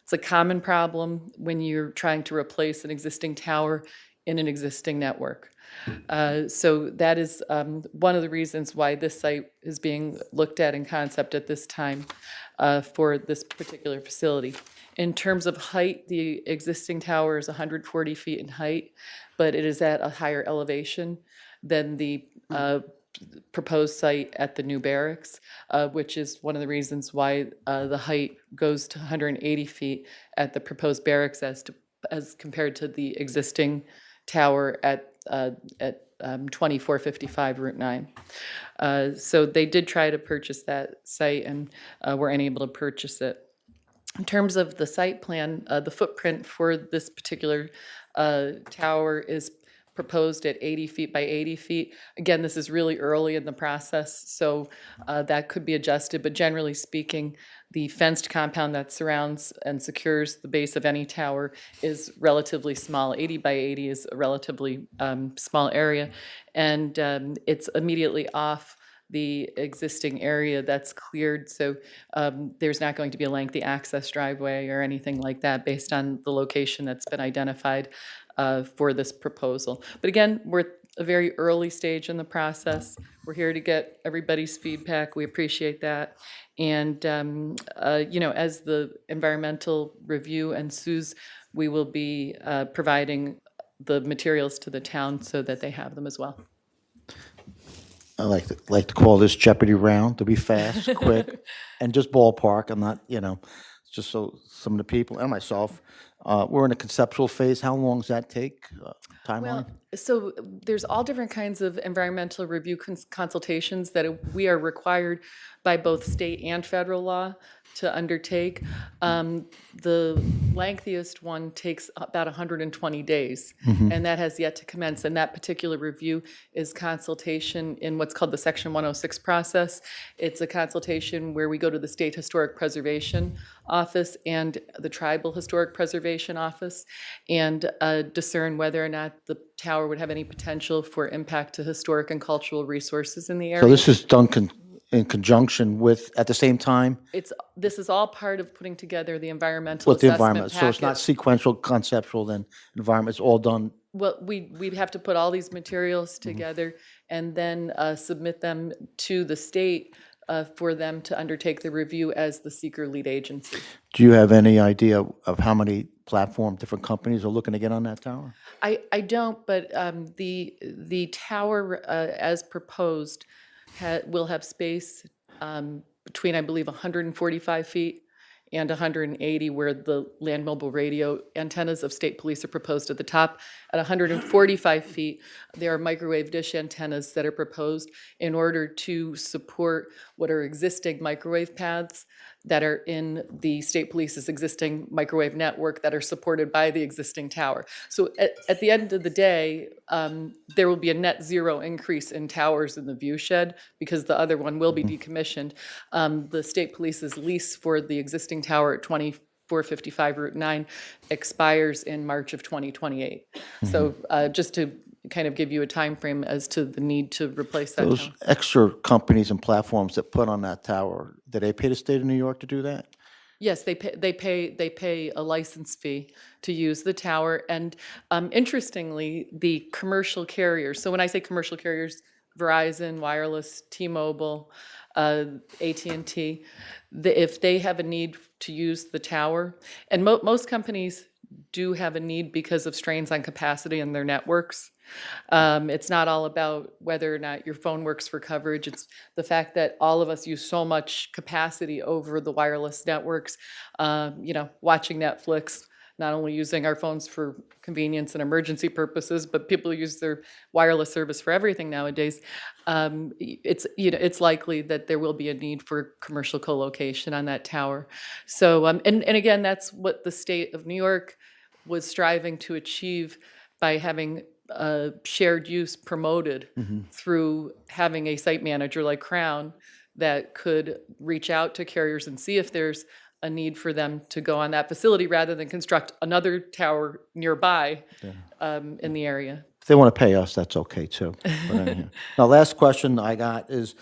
It's a common problem when you're trying to replace an existing tower in an existing network. So that is one of the reasons why this site is being looked at in concept at this time for this particular facility. In terms of height, the existing tower is 140 feet in height, but it is at a higher elevation than the proposed site at the new barracks, which is one of the reasons why the height goes to 180 feet at the proposed barracks as compared to the existing tower at 2455 Route 9. So they did try to purchase that site and were unable to purchase it. In terms of the site plan, the footprint for this particular tower is proposed at 80 feet by 80 feet. Again, this is really early in the process, so that could be adjusted, but generally speaking, the fenced compound that surrounds and secures the base of any tower is relatively small. 80 by 80 is a relatively small area, and it's immediately off the existing area that's cleared, so there's not going to be a lengthy access driveway or anything like that based on the location that's been identified for this proposal. But again, we're at a very early stage in the process. We're here to get everybody's feedback. We appreciate that. And, you know, as the environmental review ensues, we will be providing the materials to the town so that they have them as well. I like to call this Jeopardy round, to be fast, quick, and just ballpark. I'm not, you know, just so some of the people and myself, we're in a conceptual phase. How long does that take? timeline? Well, so there's all different kinds of environmental review consultations that we are required by both state and federal law to undertake. The lengthiest one takes about 120 days, and that has yet to commence. And that particular review is consultation in what's called the Section 106 process. It's a consultation where we go to the State Historic Preservation Office and the Tribal Historic Preservation Office and discern whether or not the tower would have any potential for impact to historic and cultural resources in the area. So this is done in conjunction with, at the same time, This is all part of putting together the environmental with the assessment environment? So it's not packet. sequential, conceptual, then environment, it's all done. Well, we'd have to put all these materials Mm-hmm. together and then submit them to the state for them to undertake the review as the seeker lead agency. Do you have any idea of how many different companies are looking to get on that tower? I don't, but the tower, as proposed, will have space between, I believe, 145 feet and 180, where the land mobile radio antennas of state police are proposed at the top. At 145 feet, there are microwave dish antennas that are proposed in order to support what are existing microwave paths that are in the state police's existing microwave network that are supported by the existing tower. So at the end of the day, there will be a net zero increase in towers in the view shed because the other one will be decommissioned. The state police's lease for the existing tower at 2455 Route 9 expires in March of 2028. So just to kind of give you a time frame as to the need to replace that Those tower. extra companies and platforms that put on that tower, do they pay the state of New York to do that? Yes, they pay a license fee to use the tower. And interestingly, the commercial carriers, so when I say commercial carriers, Verizon, Wireless, T-Mobile, AT&T, if they have a need to use the tower, and most companies do have a need because of strains on capacity in their networks. It's not all about whether or not your phone works for coverage. It's the fact that all of us use so much capacity over the wireless networks, watching Netflix, not only using our phones for convenience and emergency purposes, but people use their wireless service for everything nowadays. It's likely that there will be a need for commercial co-location on that tower. So, and again, that's what the state of New York was striving to achieve by having shared use promoted through having a site manager like Crown that could reach out to carriers and see if there's a need for them to go on that facility rather than construct another tower nearby in the area. If they want to pay us, that's okay too. But anyhow. Now, last question I got is,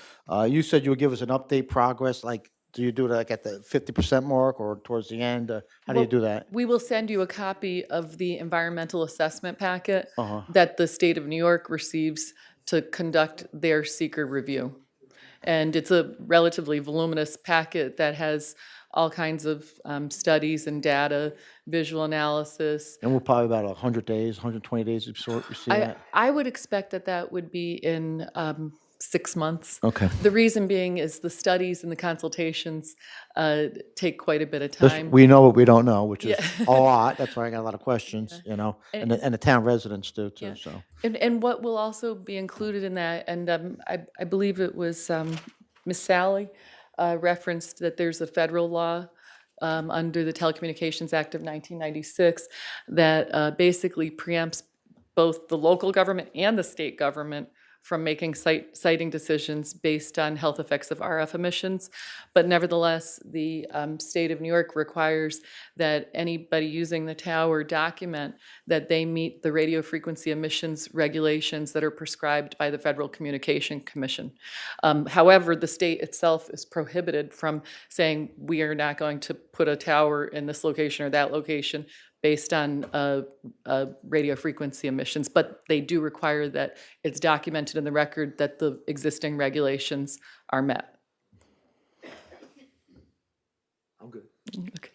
you said you would give us an update progress, like, do you do it like at the 50% mark or towards the end? How do you do that? We will send you a copy of the environmental assessment packet that the state of New York receives to conduct their seeker review. And it's a relatively voluminous packet that has all kinds of studies and data, visual analysis. And we're probably about 100 days, 120 days to see that? I would expect that would be in 6 months. Okay. The reason being is the studies and the consultations take quite a bit of time. We know what we don't know, which is Yeah. a lot. That's why I got a lot of questions, and the town residents do too, Yeah. so. And what will also be included in that, and I believe it was Ms. Sally referenced that there's a federal law under the Telecommunications Act of 1996 that basically preempts both the local government and the state government from making siting decisions based on health effects of RF emissions. But nevertheless, the state of New York requires that anybody using the tower document that they meet the radio frequency emissions regulations that are prescribed by the Federal Communication Commission. However, the state itself is prohibited from saying we are not going to put a tower in this location or that location based on radio frequency emissions, but they do require that it's documented in the record that the existing regulations are met. I'm good. Okay.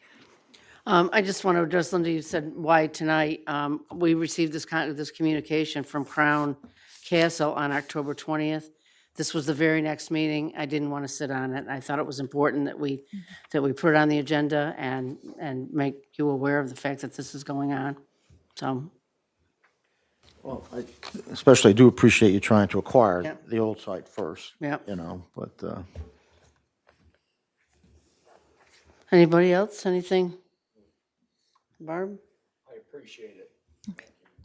I just want to address, Linda, you said why tonight. We received this communication from Crown Castle on October 20th. This was the very next meeting. I didn't want to sit on it. I thought it was important that we put it on the agenda and make you aware of the fact that this is going on. So, Well, I especially do appreciate you trying to acquire Yep. the old site first. Yep. You know, but, Anybody else, anything? Barb? I appreciate it.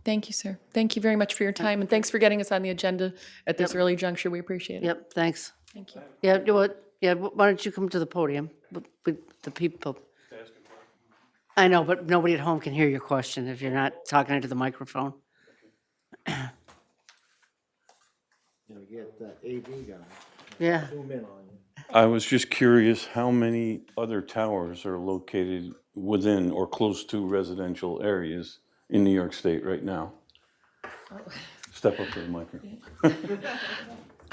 Thank you, sir. Thank you very much for your time, and thanks for getting us on the agenda at this Yep. early juncture. We appreciate it. Yep, thanks. Thank you. Yeah, do what, yeah, why don't you come to the podium with the people? I know, but nobody at home can hear your question if you're not talking into the microphone. you know, get that AV guy, Yeah, zoom in on you. I was just curious how many other towers are located within or close to residential areas in New York State right now? Step up to the microphone.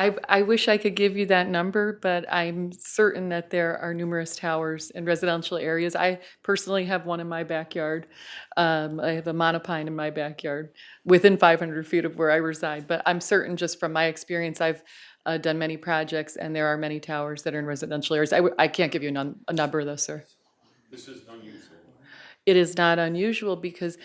I wish I could give you that number, but I'm certain that there are numerous towers in residential areas. I personally have one in my backyard. I have a monopine in my backyard, within 500 feet of where I reside. But I'm certain, just from my experience, I've done many projects, and there are many towers that are in residential areas. I can't give you a number, though, sir. This is unusual. It is not unusual because,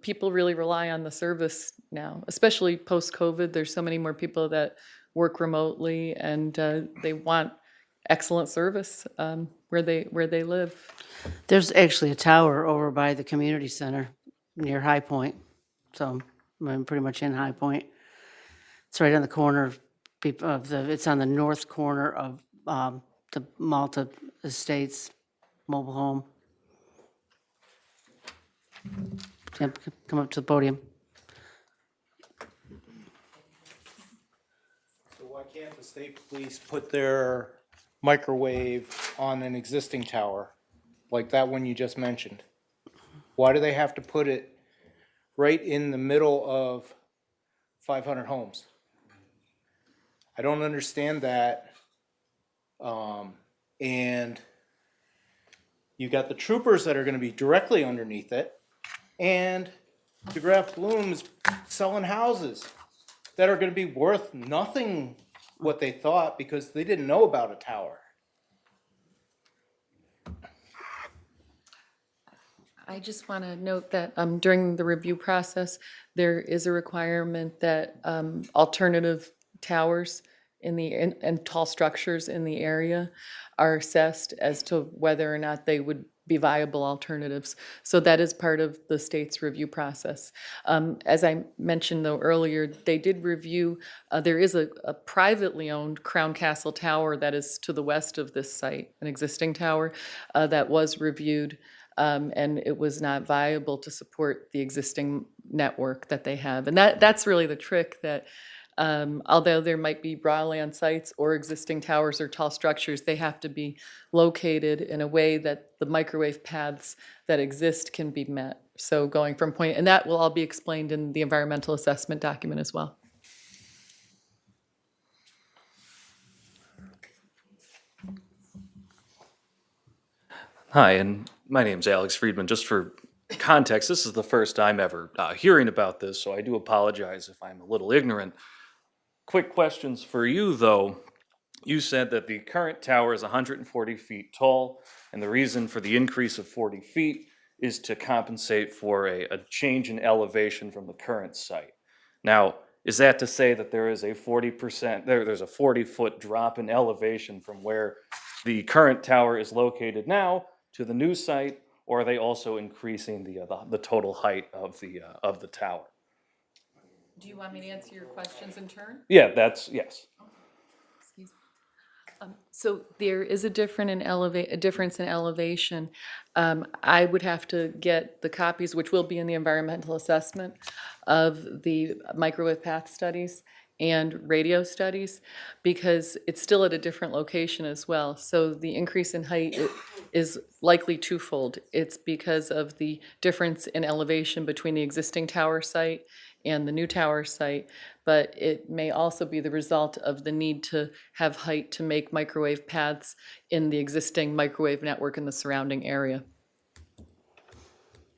people really rely on the service now, especially post-COVID. There's so many more people that work remotely, and they want excellent service where they live. there's actually a tower over by the community center near High Point. So I'm pretty much in High Point. It's right on the corner it's on the north corner of the Malta Estates mobile home. Yep, come up to the podium. So why can't the state police put their microwave on an existing tower, like that one you just mentioned? Why do they have to put it right in the middle of 500 homes? I don't understand that. And you got the troopers that are gonna be directly underneath it, and DeGraff Bloom's selling houses that are gonna be worth nothing what they thought because they didn't know about a tower. I just want to note that during the review process, there is a requirement that alternative towers and tall structures in the area are assessed as to whether or not they would be viable alternatives. So that is part of the state's review process. As I mentioned, though, earlier, they did review, there is a privately owned Crown Castle Tower that is to the west of this site, an existing tower that was reviewed, and it was not viable to support the existing network that they have. And that's really the trick, that although there might be broadband sites or existing towers or tall structures, they have to be located in a way that the microwave paths that exist can be met. So going from point, and that will all be explained in the environmental assessment document as well. Hi, and my name's Alex Friedman. Just for context, this is the first time ever hearing about this, so I do apologize if I'm a little ignorant. Quick questions for you, though. You said that the current tower is 140 feet tall, and the reason for the increase of 40 feet is to compensate for a change in elevation from the current site. Now, is that to say that there is a 40%, there's a 40-foot drop in elevation from where the current tower is located now to the new site, or are they also increasing the total height of the tower? Do you want me to answer your questions in turn? Yeah, yes. Excuse me. So there is a difference in elevation. I would have to get the copies, which will be in the environmental assessment, of the microwave path studies and radio studies, because it's still at a different location as well. So the increase in height is likely twofold. It's because of the difference in elevation between the existing tower site and the new tower site, but it may also be the result of the need to have height to make microwave paths in the existing microwave network in the surrounding area.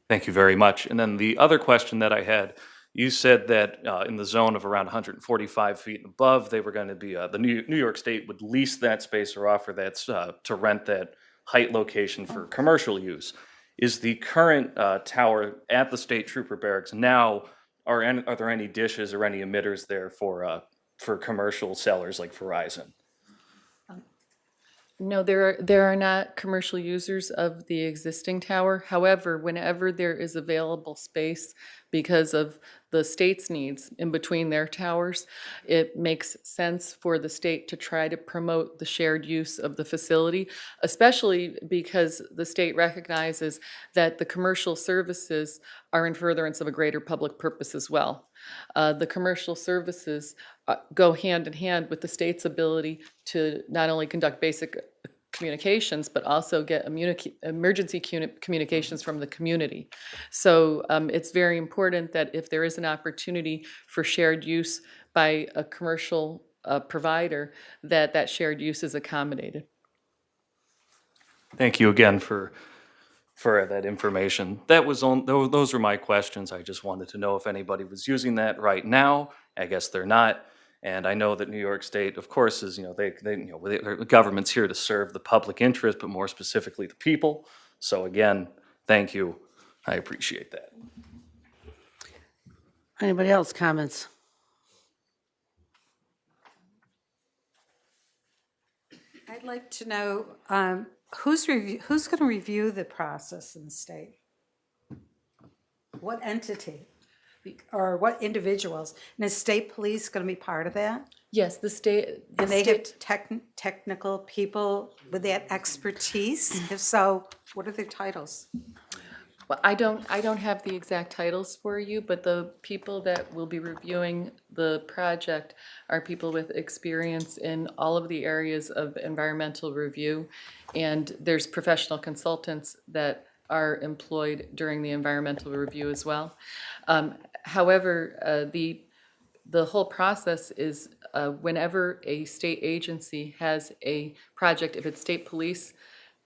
Thank you very much. And then the other question that I had, you said that in the zone of around 145 feet and above, they were going to be, the New York State would lease that space or offer that to rent that height location for commercial use. Is the current tower at the State Trooper Barracks now, are there any dishes or any emitters there for commercial sellers like Verizon? No, there are not commercial users of the existing tower. However, whenever there is available space because of the state's needs in between their towers, it makes sense for the state to try to promote the shared use of the facility, especially because the state recognizes that the commercial services are in furtherance of a greater public purpose as well. The commercial services go hand in hand with the state's ability to not only conduct basic communications, but also get emergency communications from the community. So it's very important that if there is an opportunity for shared use by a commercial provider, that shared use is accommodated. Thank you again for that information. Those were my questions. I just wanted to know if anybody was using that right now. I guess they're not. And I know that New York State, of course, is, the government's here to serve the public interest, but more specifically the people. So again, thank you. I appreciate that. Anybody else comments? I'd like to know who's going to review the process in the state? What entity? Or what individuals? And is state police going to be part of that? Yes, the state. And they have technical people with that expertise? If so, what are their titles? Well, I don't have the exact titles for you, but the people that will be reviewing the project are people with experience in all of the areas of environmental review. And there's professional consultants that are employed during the environmental review as well. However, the whole process is whenever a state agency has a project, if it's state police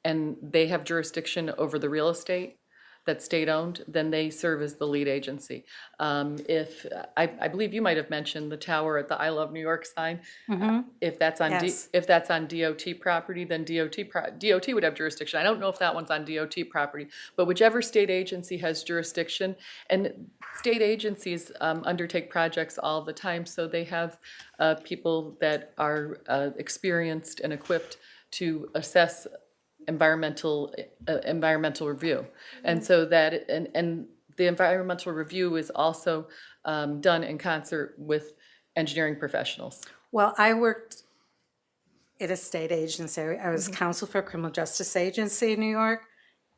and they have jurisdiction over the real estate that's state-owned, then they serve as the lead agency. I believe you might have mentioned the tower at the I Love New York sign. If that's on Yes. if that's on DOT property, then DOT would have jurisdiction. I don't know if that one's on DOT property, but whichever state agency has jurisdiction, and state agencies undertake projects all the time, so they have people that are experienced and equipped to assess environmental review. And so that, and the environmental review is also done in concert with engineering professionals. Well, I worked at a state agency. I was counsel for a criminal justice agency in New York,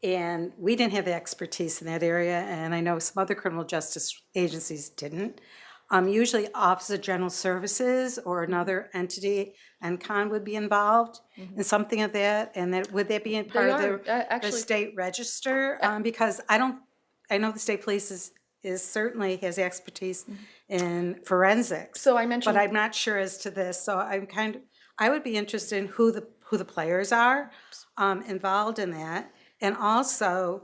and we didn't have the expertise in that area, and I know some other criminal justice agencies didn't. Usually Office of General Services or another entity, NCON would be involved in something of that, and that, would that be in part of the state register? Because I know the state police is certainly has expertise in forensics. So I mentioned, but I'm not sure as to this, so I would be interested in who the players are involved in that, and also,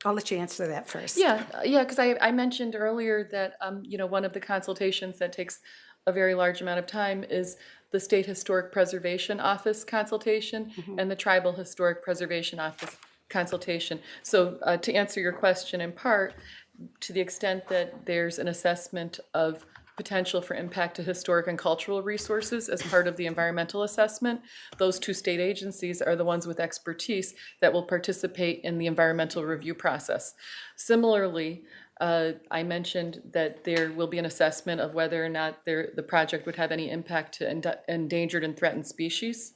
I'll let you answer that first. Yeah, because I mentioned earlier that, one of the consultations that takes a very large amount of time is the State Historic Preservation Office consultation and the Tribal Historic Preservation Office consultation. So to answer your question in part, to the extent that there's an assessment of potential for impact to historic and cultural resources as part of the environmental assessment, those two state agencies are the ones with expertise that will participate in the environmental review process. Similarly, I mentioned that there will be an assessment of whether or not the project would have any impact to endangered and threatened species.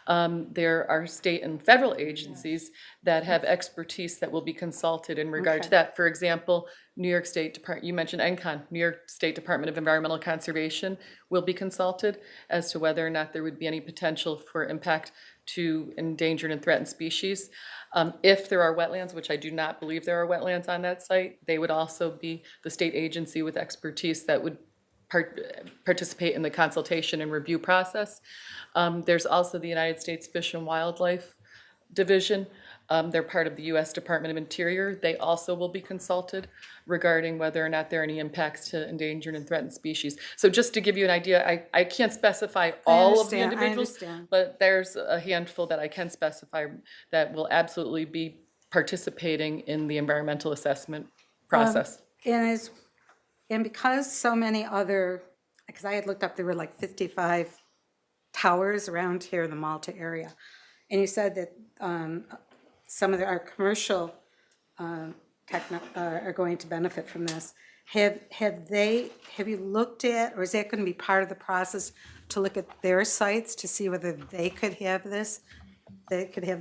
There are state and federal agencies that have expertise that will be consulted in regard to that. For example, New York State Department, you mentioned NCON, New York State Department of Environmental Conservation will be consulted as to whether or not there would be any potential for impact to endangered and threatened species. If there are wetlands, which I do not believe there are wetlands on that site, they would also be the state agency with expertise that would participate in the consultation and review process. There's also the United States Fish and Wildlife Division. They're part of the U.S. Department of Interior. They also will be consulted regarding whether or not there are any impacts to endangered and threatened species. So just to give you an idea, I can't specify all of the individuals, but there's a handful that I can specify that will absolutely be participating in the environmental assessment process. And And because so many other, because I had looked up, there were like 55 towers around here in the Malta area. And you said that some of our commercial are going to benefit from this. Have you looked at, or is that going to be part of the process to look at their sites to see whether they could have this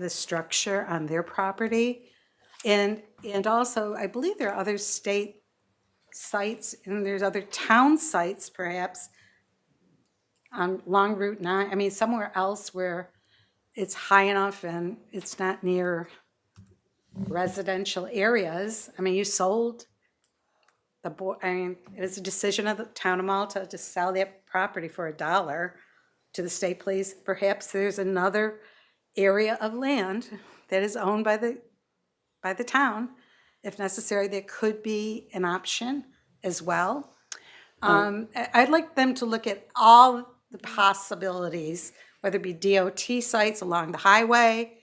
structure on their property? And also, I believe there are other state sites and there's other town sites perhaps on Long Route 9, I mean, somewhere else where it's high enough and it's not near residential areas. I mean, you sold I mean, it was a decision of the town of Malta to sell that property for $1 to the state police. Perhaps there's another area of land that is owned by the town. If necessary, there could be an option as well. I'd like them to look at all the possibilities, whether it be DOT sites along the highway,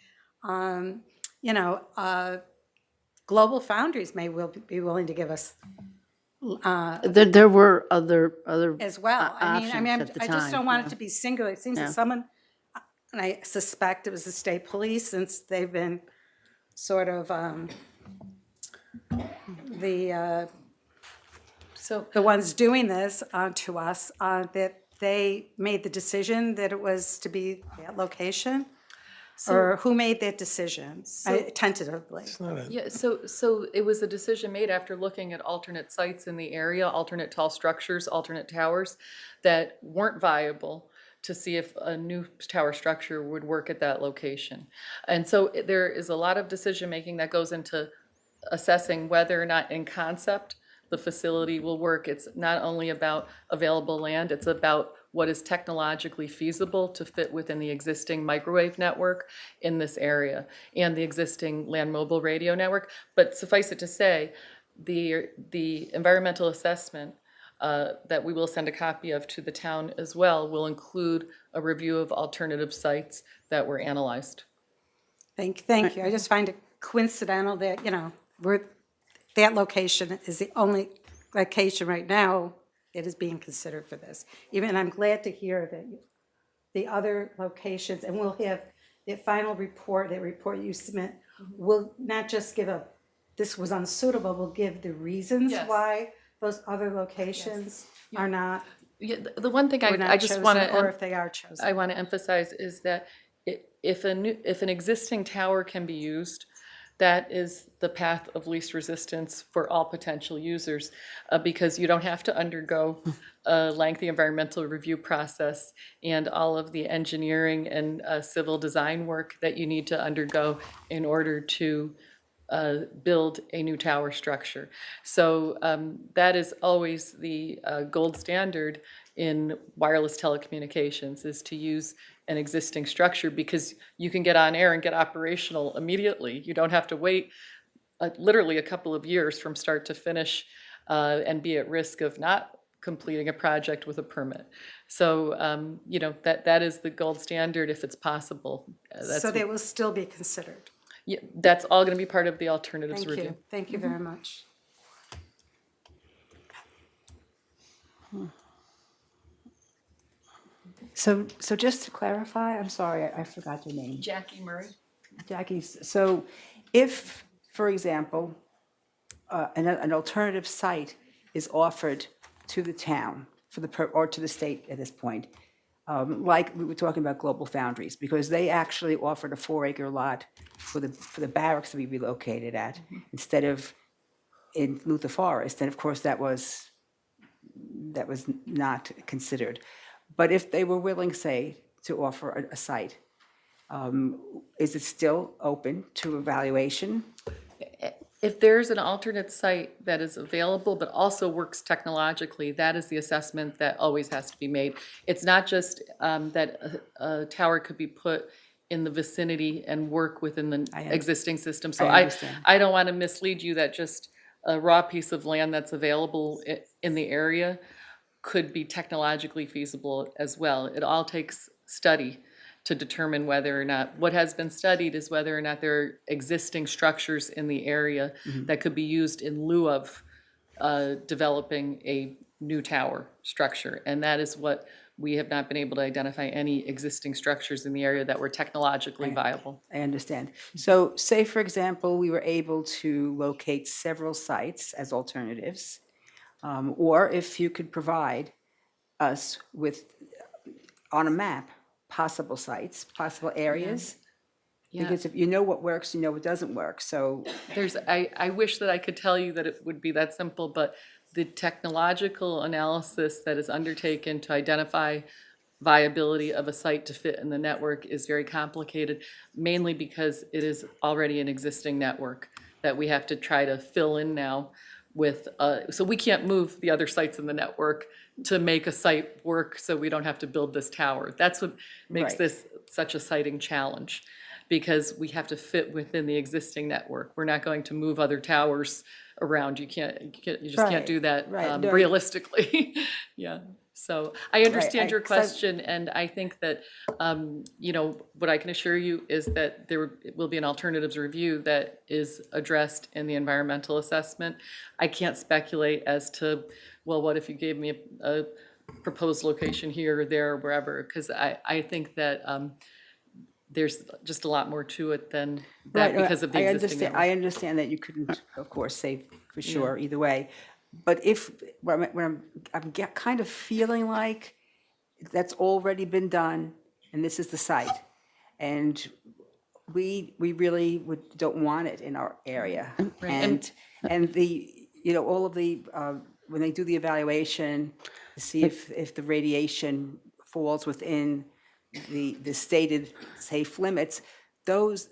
Global Foundries may be willing to give us There were other as well. options at the I just time, don't want yeah. it to be singular. It seems Yeah. that someone, and I suspect it was the state police, since they've been sort of the ones doing this to us, that they made the decision that it was to be that location? Or who made that decision, tentatively? Yeah, so it was a decision made after looking at alternate sites in the area, alternate tall structures, alternate towers that weren't viable, to see if a new tower structure would work at that location. And so there is a lot of decision-making that goes into assessing whether or not in concept the facility will work. It's not only about available land, it's about what is technologically feasible to fit within the existing microwave network in this area and the existing land mobile radio network. But suffice it to say, the environmental assessment that we will send a copy of to the town as well will include a review of alternative sites that were analyzed. Thank you. I just find it coincidental that, that location is the only location right now that is being considered for this. Even, I'm glad to hear that the other locations, and we'll have the final report, that report you submit, will not just give this was unsuitable, will give the reasons Yes. why those other locations are not, Yeah, the one thing were not I just chosen, want or to, if they are chosen. I want to emphasize is that if an existing tower can be used, that is the path of least resistance for all potential users, because you don't have to undergo a lengthy environmental review process and all of the engineering and civil design work that you need to undergo in order to build a new tower structure. So that is always the gold standard in wireless telecommunications, is to use an existing structure, because you can get on air and get operational immediately. You don't have to wait literally a couple of years from start to finish and be at risk of not completing a project with a permit. So, that is the gold standard if it's possible. So they will still be considered. Yeah, that's all going to be part of the alternatives Thank review. you. Thank you very much. So just to clarify, I'm sorry, I forgot your name. Jackie Murray. Jackie, so if, for example, an alternative site is offered to the town or to the state at this point, like we were talking about Global Foundries, because they actually offered a 4-acre lot for the barracks to be relocated at, instead of in Luther Forest, and of course that was not considered. But if they were willing, say, to offer a site, is it still open to evaluation? If there's an alternate site that is available but also works technologically, that is the assessment that always has to be made. It's not just that a tower could be put in the vicinity and work within the existing system. So I understand. I don't want to mislead you that just a raw piece of land that's available in the area could be technologically feasible as well. It all takes study to determine whether or not, what has been studied is whether or not there are existing structures in the area that could be used in lieu of developing a new tower structure. And that is what we have not been able to identify any existing structures in the area that were technologically viable. I understand. So say, for example, we were able to locate several sites as alternatives, or if you could provide us with, on a map, possible sites, possible areas. Because if you know what works, you know what doesn't work, so. I wish that I could tell you that it would be that simple, but the technological analysis that is undertaken to identify viability of a site to fit in the network is very complicated, mainly because it is already an existing network that we have to try to fill in now with, so we can't move the other sites in the network to make a site work so we don't have to build this tower. That's what makes Right. this such a siting challenge, because we have to fit within the existing network. We're not going to move other towers around. You just can't Right, do that right. No, realistically. Yeah. So I understand your 'cause I- question, and I think that, you know, what I can assure you is that there will be an alternatives review that is addressed in the environmental assessment. I can't speculate as to, well, what if you gave me a proposed location here or there or wherever, because I think that there's just a lot more to it than that Right, because of the I existing understand. network. I understand that you couldn't, of course, say for sure either way. But if, I'm kind of feeling like that's already been done, and this is the site. And we really don't want it in our area. And the, you know, all of the, when they do the evaluation, to see if the radiation falls within the stated safe limits, those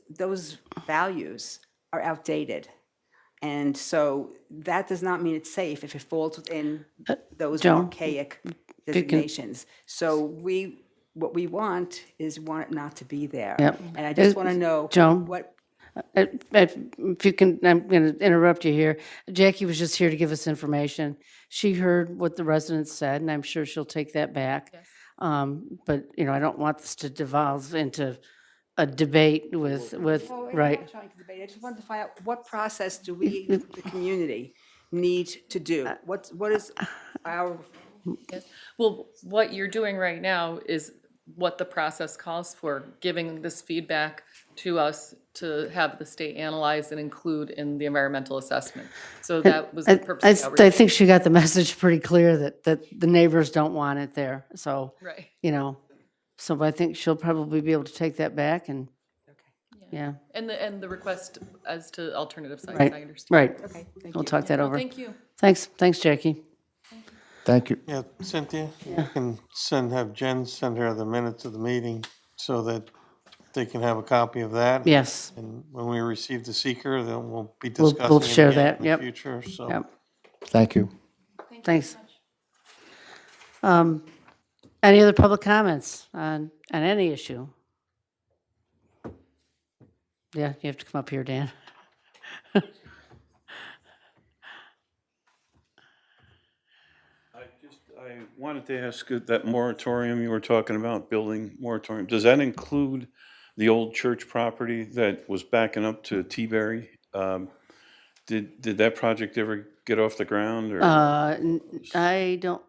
values are outdated. And so that does not mean it's safe if it falls within those Joan, archaic designations. So what we want is want it not to be there. Yep. And I just want to know Joan? what, If you can, I'm going to interrupt you here. Jackie was just here to give us information. She heard what the residents said, and I'm sure she'll take that back. But, you know, I don't want this to devolve into a debate with, No, I'm right? not trying to debate. I just wanted to find out what process do we, the community, need to do? What is our, Well, what you're doing right now is what the process calls for, giving this feedback to us to have the state analyze and include in the environmental assessment. So that was the purpose of the I outreach. think she got the message pretty clear that the neighbors don't want it there. So, Right. you know, so I think she'll probably be able to take that back and, yeah, And the request as to alternative sites, right, I understand. right. okay, thank We'll you. talk that over. Thank you. Thanks, Jackie. Thank you. Yeah, Cynthia, you can have Jen send her the minutes of the meeting so that they can have a copy of that. Yes, And when we receive the seeker, then we'll be We'll discussing it share again that, in yep. the future, so. yep, Thank you. thanks. Any other public comments on any issue? Yeah, you have to come up here, Dan. I wanted to ask that moratorium you were talking about, building moratorium, does that include the old church property that was backing up to T-Berry? Did that project ever get off the ground, or I don't,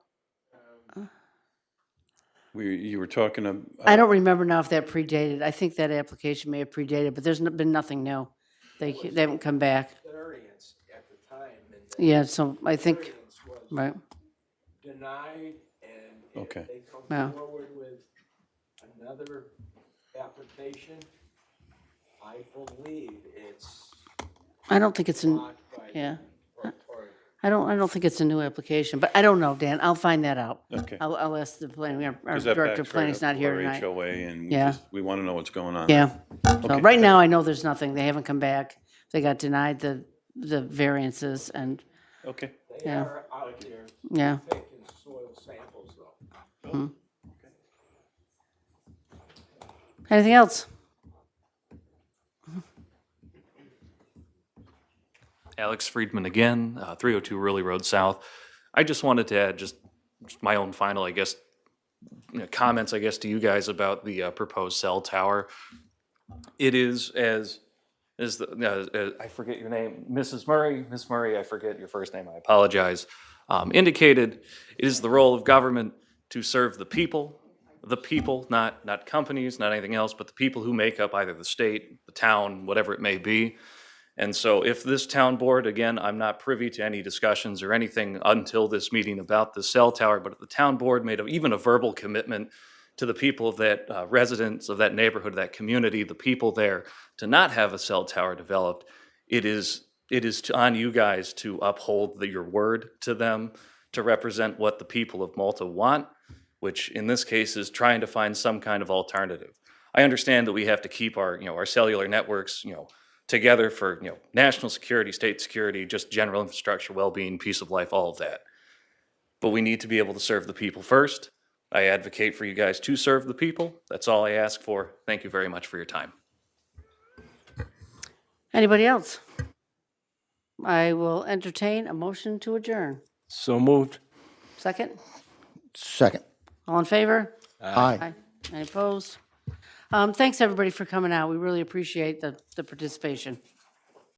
you were talking about? I don't remember now if that predated. I think that application may have predated, but there's been nothing new. They haven't come back. Variance at the time, and Yeah, so I think, variance was right, denied, and if Okay. they come Yeah. forward with another application, I believe it's I don't think it's, blocked by yeah. moratorium. I don't think it's a new application, but I don't know, Dan. I'll find that out. Okay. I'll ask the planning, our 'Cause that director of backs right planning's up not to here our tonight. HOA, and Yeah. we want to know what's going on. Yeah. So Okay. right now, I know there's nothing. They haven't come back. They got denied the variances and, Okay. They Yeah. are out there yeah. taking soil samples though. Anything else? Alex Friedman again, 302 Riley Road South. I just wanted to add just my own final, I guess, comments, I guess, to you guys about the proposed cell tower. It is, as is I forget your name, Mrs. Murray, Miss Murray, I forget your first name, I apologize, indicated, it is the role of government to serve the people, not companies, not anything else, but the people who make up either the state, the town, whatever it may be. And so if this town board, again, I'm not privy to any discussions or anything until this meeting about the cell tower, but if the town board made even a verbal commitment to the people of that residents of that neighborhood, that community, the people there, to not have a cell tower developed, it is on you guys to uphold your word to them, to represent what the people of Malta want, which in this case is trying to find some kind of alternative. I understand that we have to keep our cellular networks, together for, national security, state security, just general infrastructure, well-being, peace of life, all of that. But we need to be able to serve the people first. I advocate for you guys to serve the people. That's all I ask for. Thank you very much for your time. Anybody else? I will entertain a motion to adjourn. So moved. Second? Second. All in favor? Aye. Any opposed? Thanks, everybody, for coming out. We really appreciate the participation.